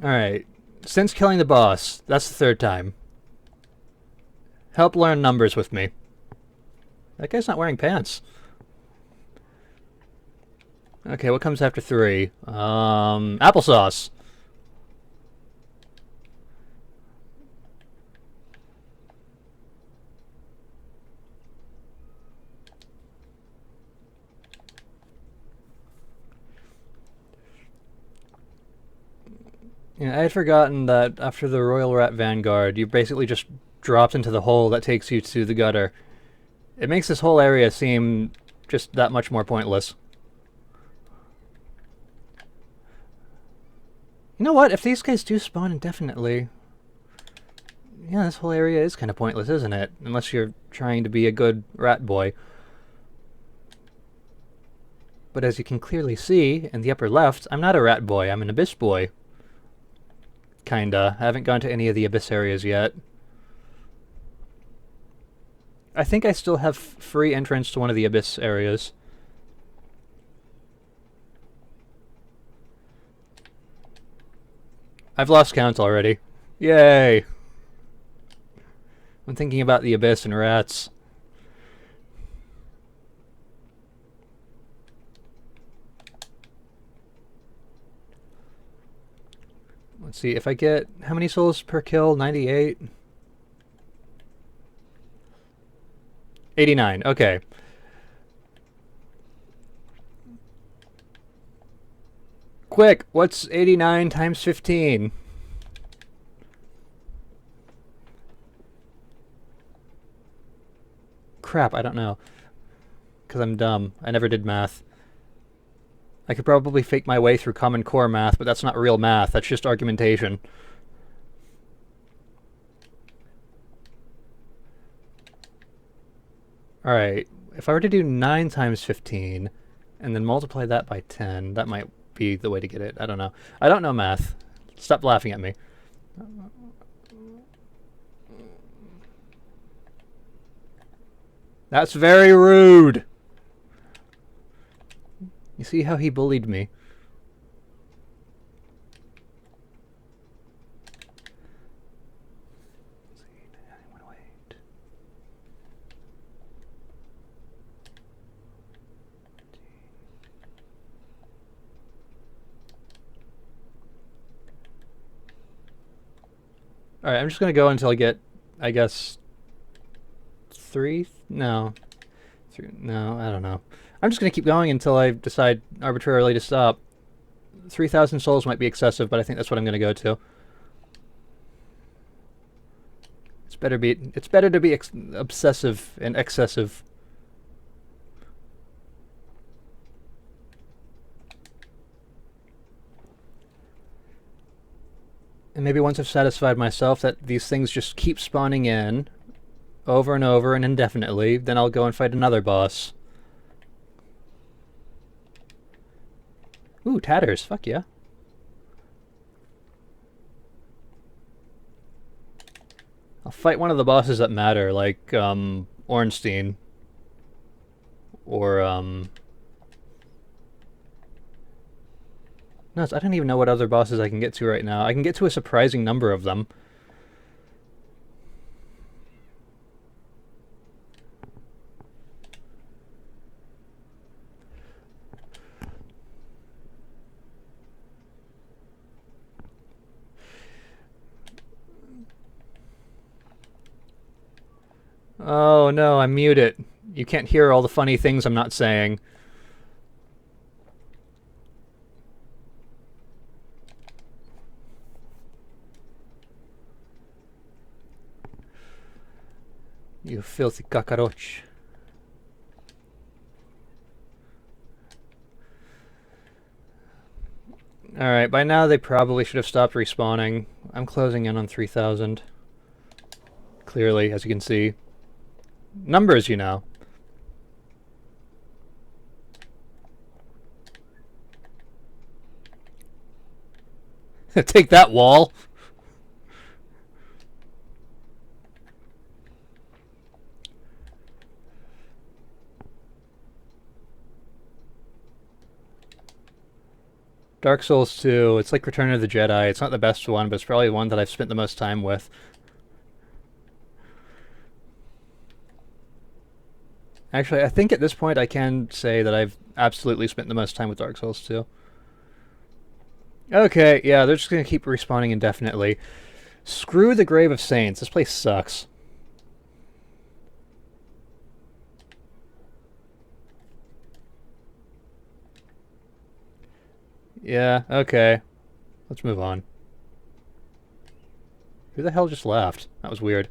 Alright. Since killing the boss, that's the third time. Help learn numbers with me. That guy's not wearing pants. Okay, what comes after 3? Applesauce. Yeah, I had forgotten that after the Royal Rat Vanguard, you basically just dropped into the hole that takes you to the gutter. It makes this whole area seem just that much more pointless. You know what? If these guys do spawn indefinitely... Yeah, this whole area is kind of pointless, isn't it? Unless you're trying to be a good rat boy. But as you can clearly see, in the upper left, I'm not a rat boy, I'm an abyss boy. Kinda. I haven't gone to any of the abyss areas yet. I think I still have free entrance to one of the abyss areas. I've lost count already. Yay! I'm thinking about the abyss and rats. Let's see, if I get... How many souls per kill? 98? 89, okay. Quick, what's 89 times 15? Crap, I don't know. Because I'm dumb. I never did math. I could probably fake my way through Common Core math, but that's not real math. That's just argumentation. Alright, if I were to do 9 times 15, and then multiply that by 10, that might be the way to get it. I don't know. I don't know math. Stop laughing at me. That's very rude! You see how he bullied me? Alright, I'm just gonna go until I get, I guess, 3? No. 3, no, I don't know. I'm just gonna keep going until I decide arbitrarily to stop. 3,000 souls might be excessive, but I think that's what I'm gonna go to. It's better to be obsessive and excessive. And maybe once I've satisfied myself that these things just keep spawning in over and over and indefinitely, then I'll go and fight another boss. Ooh, tatters. Fuck yeah. I'll fight one of the bosses that matter, like, Ornstein. Or, no, I don't even know what other bosses I can get to right now. I can get to a surprising number of them. Oh no, I'm muted. You can't hear all the funny things I'm not saying. You filthy cockroach. Alright, by now they probably should have stopped respawning. I'm closing in on 3,000. Clearly, as you can see. Numbers, you know. Take that, wall! Dark Souls 2, it's like Return of the Jedi. It's not the best one, but it's probably the one that I've spent the most time with. Actually, I think at this point I can say that I've absolutely spent the most time with Dark Souls 2. Okay, yeah, they're just gonna keep respawning indefinitely. Screw the Grave of Saints. This place sucks. Yeah, okay. Let's move on. Who the hell just left? That was weird.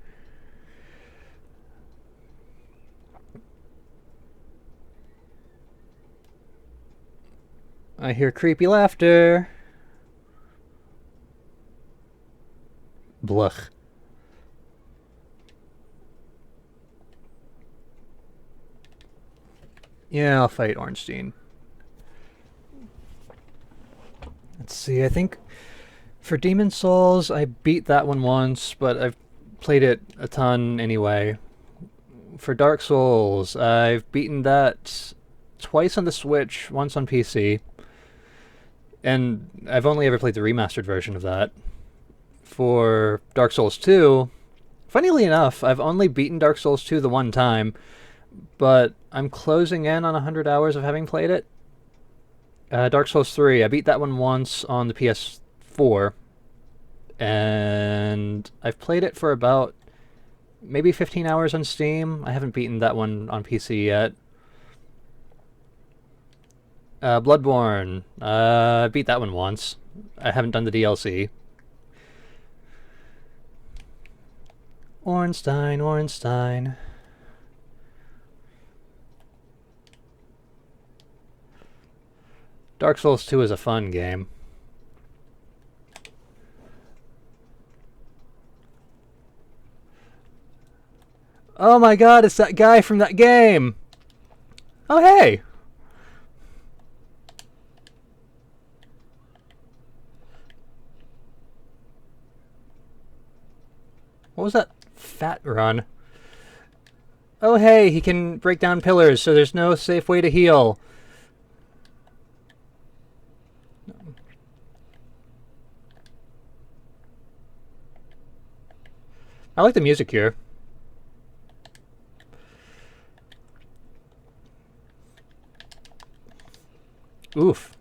I hear creepy laughter. Bluch. Yeah, I'll fight Ornstein. Let's see, I think for Demon Souls, I beat that one once, but I've played it a ton anyway. For Dark Souls, I've beaten that twice on the Switch, once on PC. And I've only ever played the remastered version of that. For Dark Souls 2, funnily enough, I've only beaten Dark Souls 2 the one time, but I'm closing in on 100 hours of having played it. Dark Souls 3, I beat that one once on the PS4, and I've played it for about maybe 15 hours on Steam. I haven't beaten that one on PC yet. Bloodborne, I beat that one once. I haven't done the DLC. Ornstein, Ornstein. Dark Souls 2 is a fun game. Oh my god, it's that guy from that game! Oh hey! What was that fat run? Oh hey, he can break down pillars, so there's no safe way to heal. I like the music here. Oof.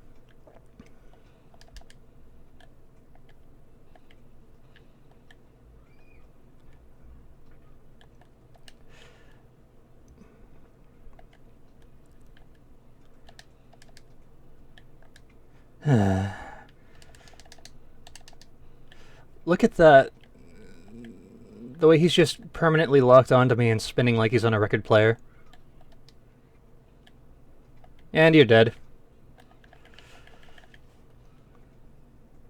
Look at that. The way he's just permanently locked onto me and spinning like he's on a record player. And you're dead.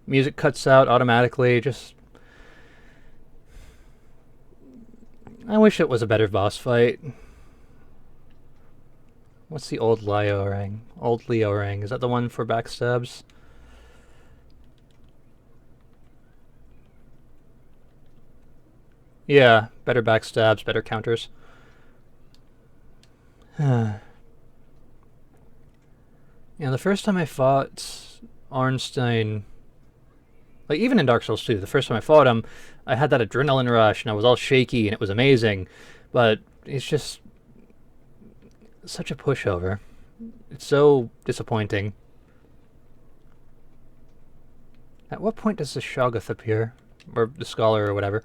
Music cuts out automatically, just... I wish it was a better boss fight. What's the old Leo ring? Old Leo ring. Is that the one for backstabs? Yeah, better backstabs, better counters. Yeah, the first time I fought Arnstein, like even in Dark Souls 2, the first time I fought him, I had that adrenaline rush and I was all shaky and it was amazing. But it's just such a pushover. It's so disappointing. At what point does the Shoggoth appear? Or the Scholar or whatever.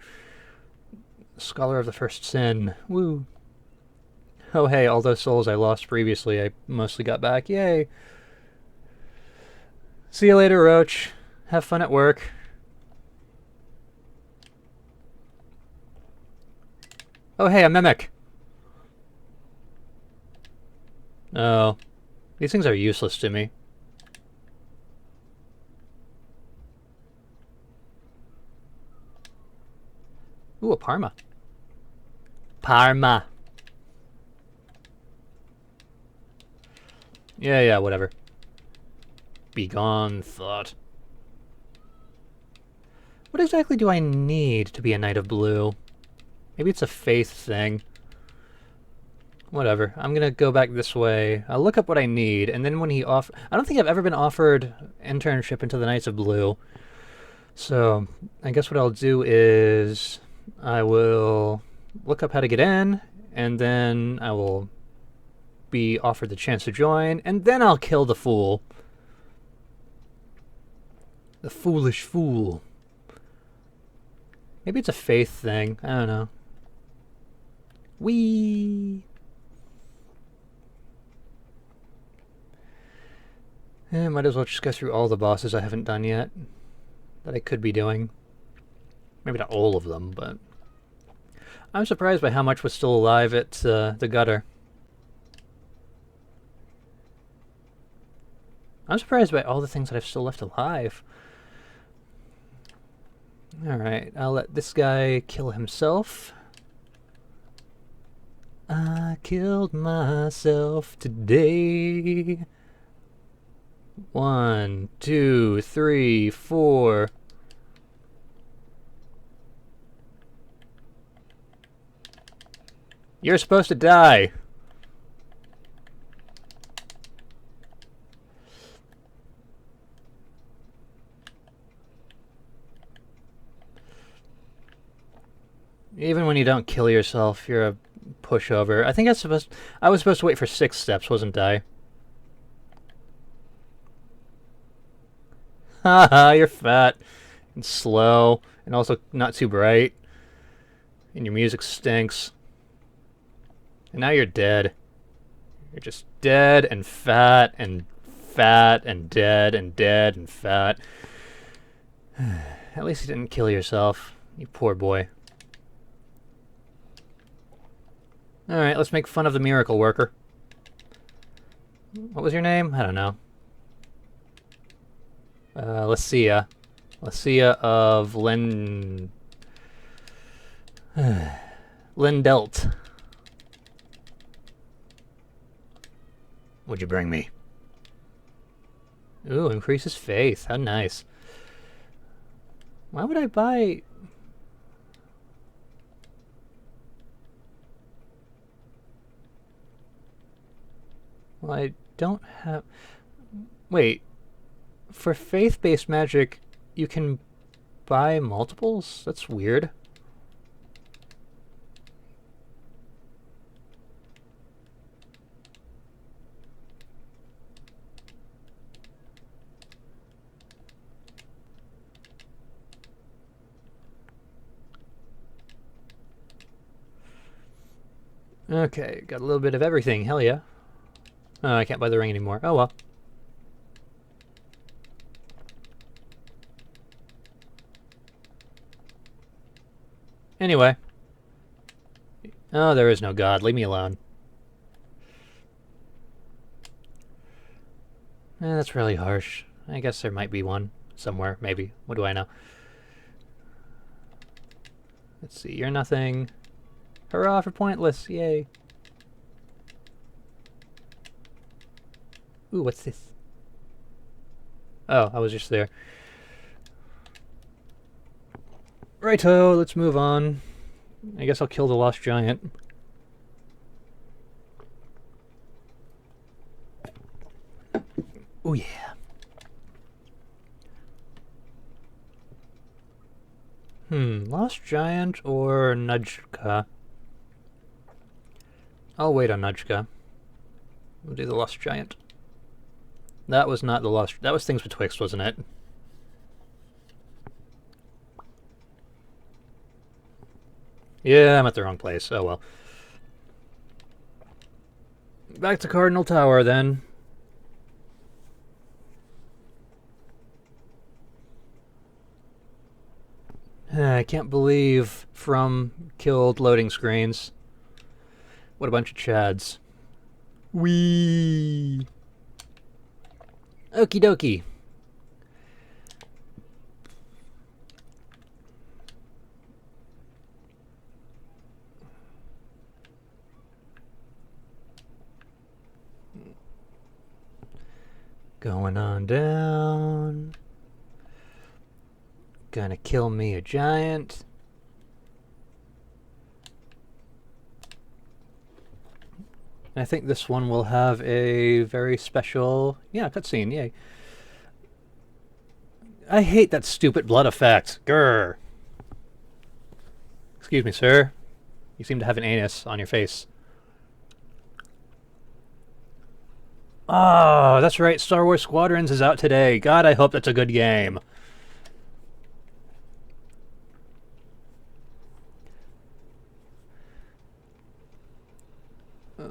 Scholar of the First Sin. Woo. Oh hey, all those souls I lost previously, I mostly got back. Yay. See you later, Roach. Have fun at work. Oh hey, a mimic. Oh. These things are useless to me. Ooh, a Parma. Parma. Yeah, whatever. Be gone, thought. What exactly do I need to be a Knight of Blue? Maybe it's a faith thing. Whatever. I'm gonna go back this way. I'll look up what I need, and then when he I don't think I've ever been offered internship into the Knights of Blue. So, I guess what I'll do is... I will look up how to get in, and then I will be offered the chance to join, and then I'll kill the fool. The foolish fool. Maybe it's a faith thing. I don't know. Whee! Might as well just go through all the bosses I haven't done yet. That I could be doing. Maybe not all of them, but... I'm surprised by how much was still alive at the gutter. I'm surprised by all the things that I've still left alive. Alright, I'll let this guy kill himself. I killed myself today. 1, 2, 3, 4... You're supposed to die. Even when you don't kill yourself, you're a pushover. I think I was supposed to wait for 6 steps, wasn't I? Haha, you're fat and slow and also not too bright. And your music stinks. And now you're dead. You're just dead and fat and fat and dead and dead and fat. At least you didn't kill yourself, you poor boy. Alright, let's make fun of the miracle worker. What was your name? I don't know. Lucia. Lucia of Lindelt. What'd you bring me? Ooh, increases faith. How nice. Why would I buy... Well, I don't have... Wait. For faith-based magic, you can buy multiples? That's weird. Okay, got a little bit of everything. Hell yeah. Oh, I can't buy the ring anymore. Oh well. Anyway. Oh, there is no God. Leave me alone. That's really harsh. I guess there might be one somewhere, maybe. What do I know? Let's see. You're nothing. Hurrah for pointless. Yay. Ooh, what's this? Oh, I was just there. Righto, let's move on. I guess I'll kill the Lost Giant. Oh yeah. Lost Giant or Nudgka? I'll wait on Nudgka. We'll do the Lost Giant. That was not the Lost... That was Things Betwixt, wasn't it? Yeah, I'm at the wrong place. Oh well. Back to Cardinal Tower, then. I can't believe From killed loading screens. What a bunch of chads. Wee. Okie dokie. Going on down. Gonna kill me a giant. I think this one will have a very special... Yeah, cutscene, yay. I hate that stupid blood effect. Grr. Excuse me, sir. You seem to have an anus on your face. Oh, that's right. Star Wars Squadrons is out today. God, I hope that's a good game.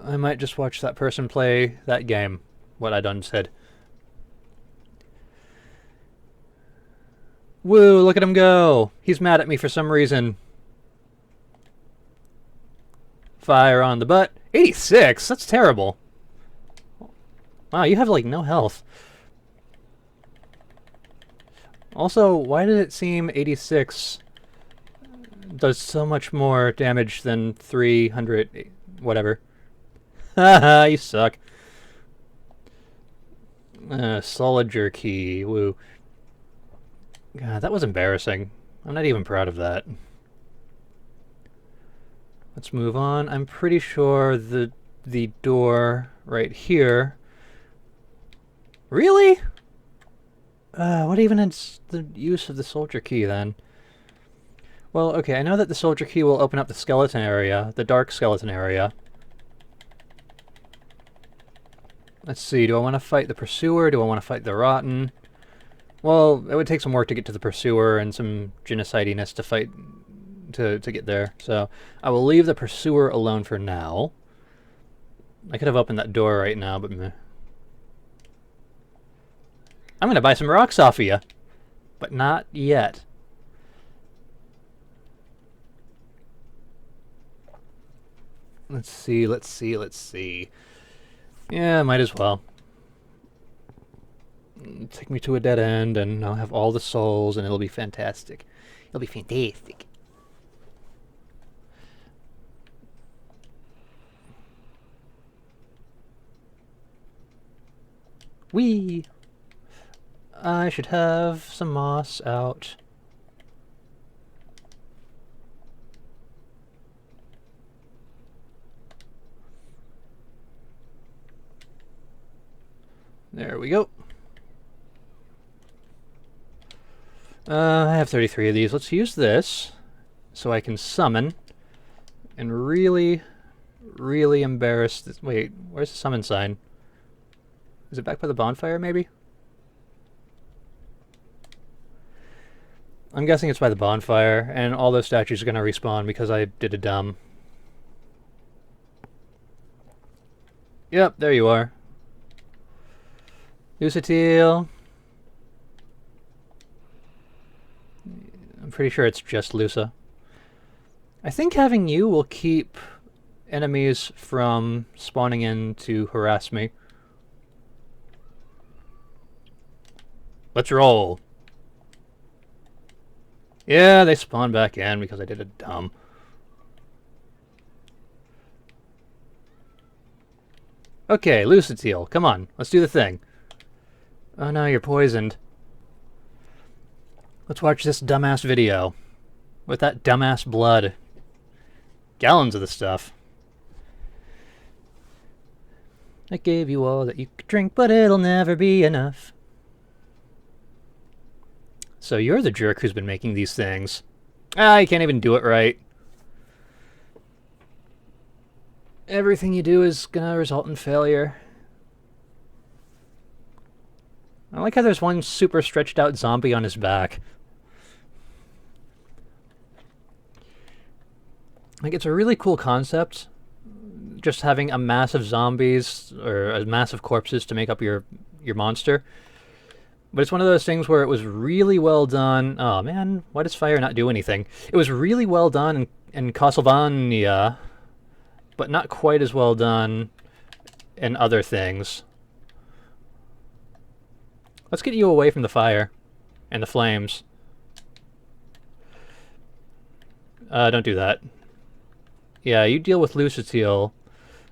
I might just watch that person play that game. What I done said. Woo, look at him go. He's mad at me for some reason. Fire on the butt. 86? That's terrible. Wow, you have, like, no health. Also, why did it seem 86 does so much more damage than 300... whatever. Haha, you suck. Solid jerky. Woo. God, that was embarrassing. I'm not even proud of that. Let's move on. I'm pretty sure the door right here... Really? What even is the use of the soldier key, then? Well, okay, I know that the soldier key will open up the skeleton area, the dark skeleton area. Let's see, do I want to fight the Pursuer? Do I want to fight the Rotten? Well, it would take some work to get to the Pursuer and some genocidiness to fight... to get there. So, I will leave the Pursuer alone for now. I could have opened that door right now, but meh. I'm gonna buy some rocks off of you. But not yet. Let's see, let's see, let's see. Yeah, might as well. Take me to a dead end, and I'll have all the souls, and it'll be fantastic. It'll be fantastic. Whee! I should have some moss out. There we go. I have 33 of these. Let's use this so I can summon and really, really embarrass this. Wait, where's the summon sign? Is it back by the bonfire, maybe? I'm guessing it's by the bonfire, and all those statues are going to respawn because I did a dumb. Yep, there you are. Lusatil. I'm pretty sure it's just Lusa. I think having you will keep enemies from spawning in to harass me. Let's roll. Yeah, they spawn back in because I did a dumb. Okay, Lusatil, come on, let's do the thing. Oh no, you're poisoned. Let's watch this dumbass video. With that dumbass blood. Gallons of the stuff. I gave you all that you could drink, but it'll never be enough. So you're the jerk who's been making these things. Ah, you can't even do it right. Everything you do is gonna result in failure. I like how there's one super stretched out zombie on his back. Like, it's a really cool concept. Just having a mass of zombies or a mass of corpses to make up your monster. But it's one of those things where it was really well done. Oh man, why does fire not do anything? It was really well done in Castlevania, but not quite as well done in other things. Let's get you away from the fire and the flames. Don't do that. Yeah, you deal with Lusatil.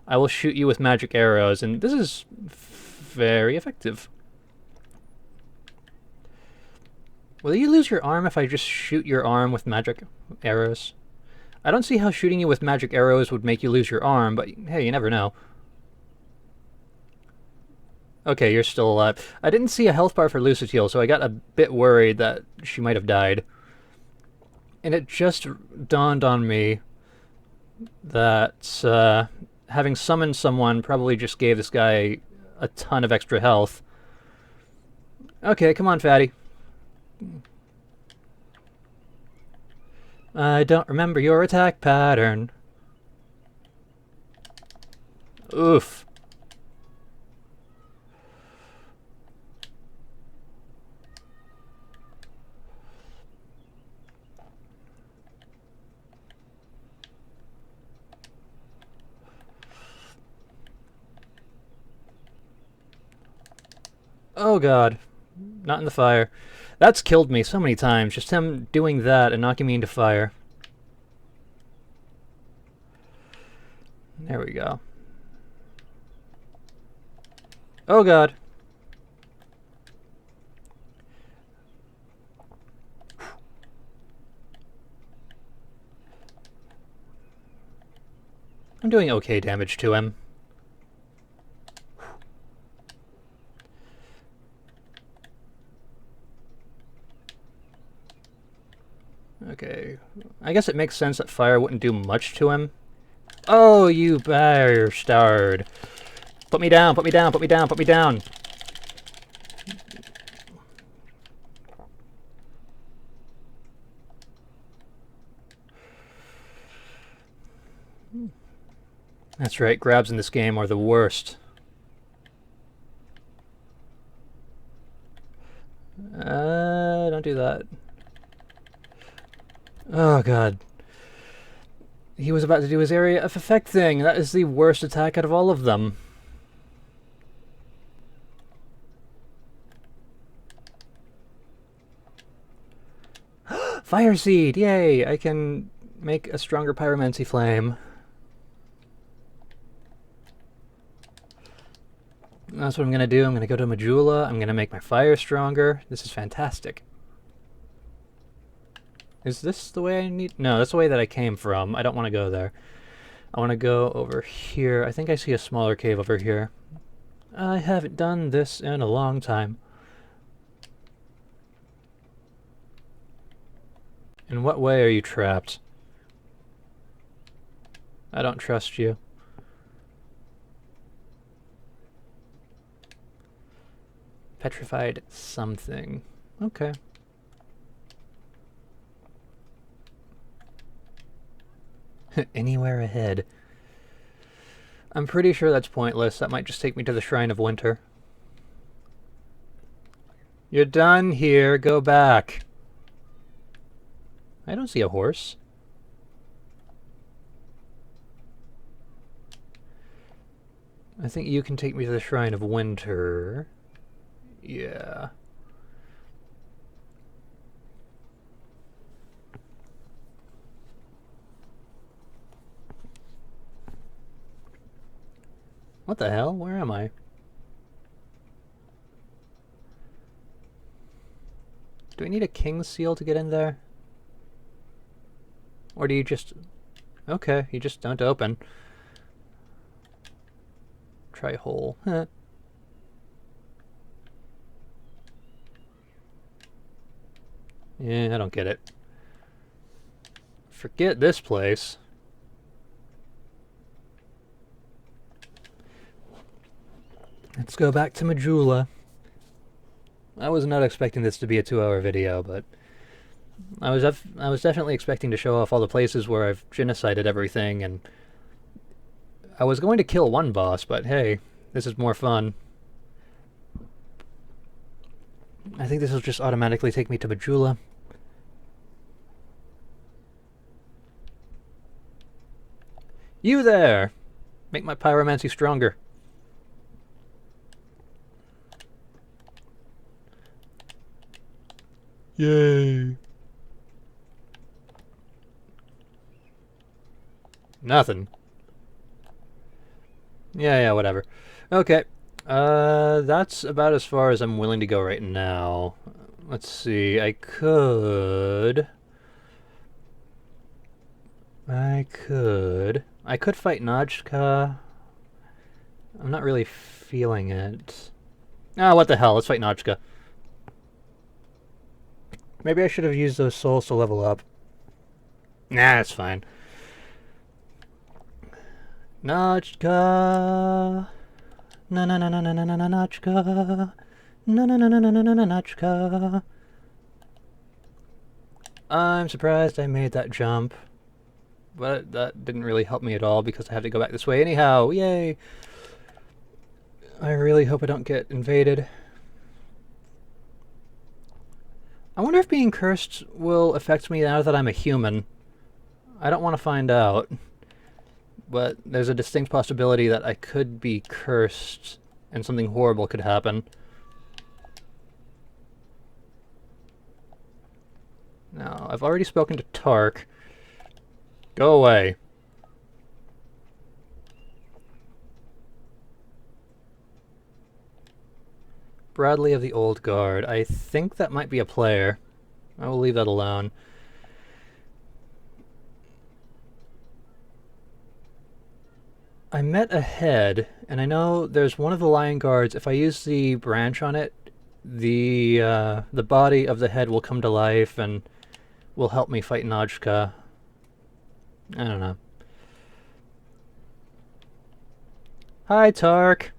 I will shoot you with magic arrows, and this is very effective. Will you lose your arm if I just shoot your arm with magic arrows? I don't see how shooting you with magic arrows would make you lose your arm, but hey, you never know. Okay, you're still alive. I didn't see a health bar for Lusatil, so I got a bit worried that she might have died. And it just dawned on me that having summoned someone probably just gave this guy a ton of extra health. Okay, come on, fatty. I don't remember your attack pattern. Oof. Oh god. Not in the fire. That's killed me so many times, just him doing that and knocking me into fire. There we go. Oh god. I'm doing okay damage to him. Okay. I guess it makes sense that fire wouldn't do much to him. Oh, you bastard. Put me down, put me down, put me down, put me down. That's right, grabs in this game are the worst. Don't do that. Oh god. He was about to do his area of effect thing. That is the worst attack out of all of them. Fire Seed! Yay! I can make a stronger pyromancy flame. That's what I'm gonna do. I'm gonna go to Majula. I'm gonna make my fire stronger. This is fantastic. Is this the way I need? No, that's the way that I came from. I don't want to go there. I want to go over here. I think I see a smaller cave over here. I haven't done this in a long time. In what way are you trapped? I don't trust you. Petrified something. Okay. Anywhere ahead. I'm pretty sure that's pointless. That might just take me to the Shrine of Winter. You're done here. Go back. I don't see a horse. I think you can take me to the Shrine of Winter. Yeah. What the hell? Where am I? Do I need a king's seal to get in there? Or do you just... Okay, you just don't open. Try hole. Huh. Yeah, I don't get it. Forget this place. Let's go back to Majula. I was not expecting this to be a 2-hour video, but I was definitely expecting to show off all the places where I've genocided everything, and I was going to kill one boss, but hey, this is more fun. I think this will just automatically take me to Majula. You there! Make my pyromancy stronger. Yay! Nothing. Yeah, whatever. Okay. That's about as far as I'm willing to go right now. Let's see, I could fight Najka. I'm not really feeling it. Ah, what the hell, let's fight Najka. Maybe I should have used those souls to level up. Nah, it's fine. Najka. Na na na na na na na Najka. Na na na na na na na Najka. I'm surprised I made that jump. But that didn't really help me at all because I have to go back this way anyhow. Yay! I really hope I don't get invaded. I wonder if being cursed will affect me now that I'm a human. I don't want to find out. But there's a distinct possibility that I could be cursed and something horrible could happen. Now, I've already spoken to Tark. Go away. Bradley of the Old Guard. I think that might be a player. I will leave that alone. I met a head, and I know there's one of the Lion Guards. If I use the branch on it, the body of the head will come to life and will help me fight Najka. I don't know. Hi, Tark.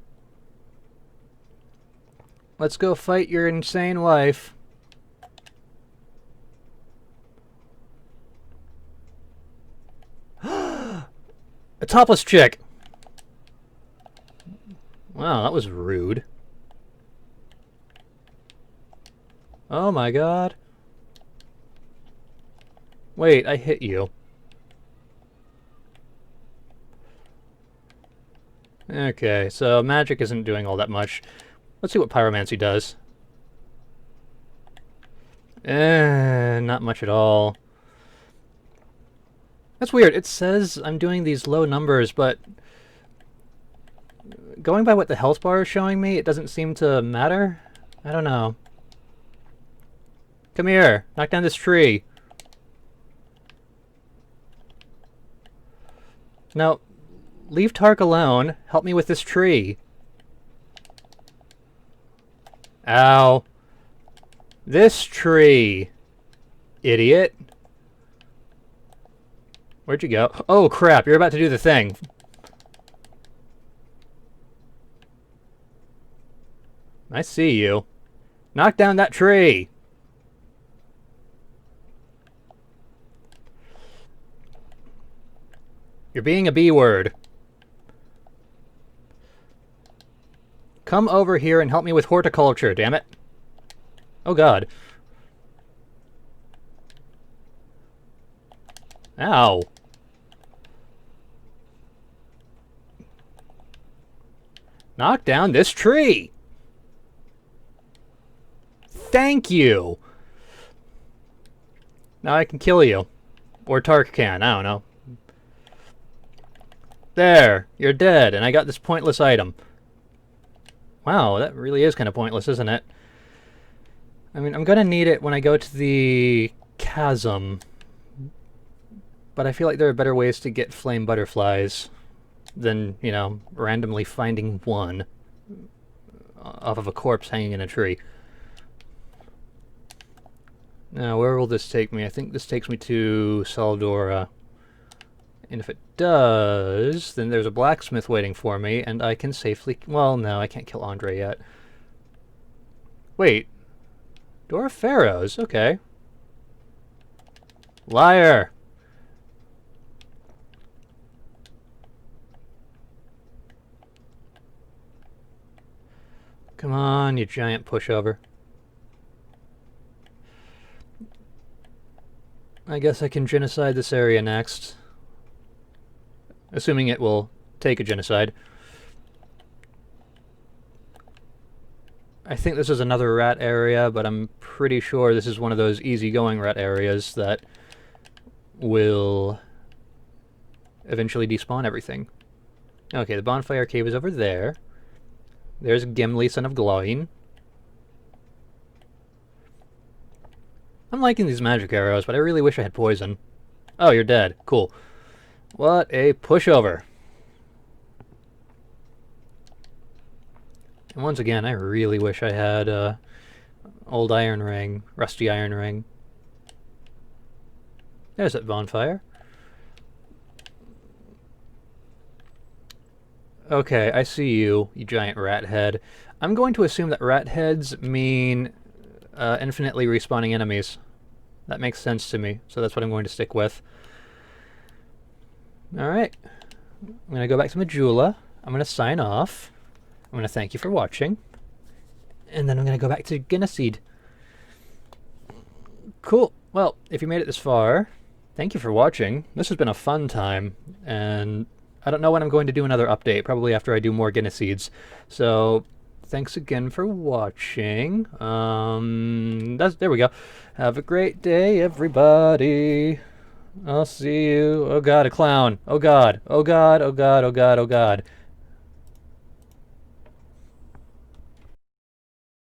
Let's go fight your insane wife. A topless chick! Wow, that was rude. Oh my god. Wait, I hit you. Okay, so magic isn't doing all that much. Let's see what pyromancy does. Not much at all. That's weird. It says I'm doing these low numbers, but going by what the health bar is showing me, it doesn't seem to matter. I don't know. Come here. Knock down this tree. No. Leave Tark alone. Help me with this tree. Ow. This tree. Idiot. Where'd you go? Oh, crap. You're about to do the thing. I see you. Knock down that tree. You're being a B-word. Come over here and help me with horticulture, damn it. Oh god. Ow. Knock down this tree! Thank you! Now I can kill you. Or Tark can, I don't know. There! You're dead, and I got this pointless item. Wow, that really is kind of pointless, isn't it? I mean, I'm gonna need it when I go to the chasm. But I feel like there are better ways to get flame butterflies than, you know, randomly finding one off of a corpse hanging in a tree. Now, where will this take me? I think this takes me to Saldora. And if it does, then there's a blacksmith waiting for me, and I can safely... Well, no, I can't kill Andre yet. Wait. Door of Pharaohs, okay. Liar! Come on, you giant pushover. I guess I can genocide this area next. Assuming it will take a genocide. I think this is another rat area, but I'm pretty sure this is one of those easygoing rat areas that will eventually despawn everything. Okay, the bonfire cave is over there. There's Gimli, son of Gloin. I'm liking these magic arrows, but I really wish I had poison. Oh, you're dead. Cool. What a pushover. And once again, I really wish I had old iron ring, rusty iron ring. There's that bonfire. Okay, I see you, you giant rat head. I'm going to assume that rat heads mean infinitely respawning enemies. That makes sense to me, so that's what I'm going to stick with. Alright. I'm going to go back to Majula. I'm going to sign off. I'm going to thank you for watching. And then I'm going to go back to Genocide. Cool. Well, if you made it this far, thank you for watching. This has been a fun time, and I don't know when I'm going to do another update, probably after I do more Genocides. So, thanks again for watching. There we go. Have a great day, everybody. I'll see you. Oh god, a clown. Oh god. Oh god, oh god, oh god, oh god.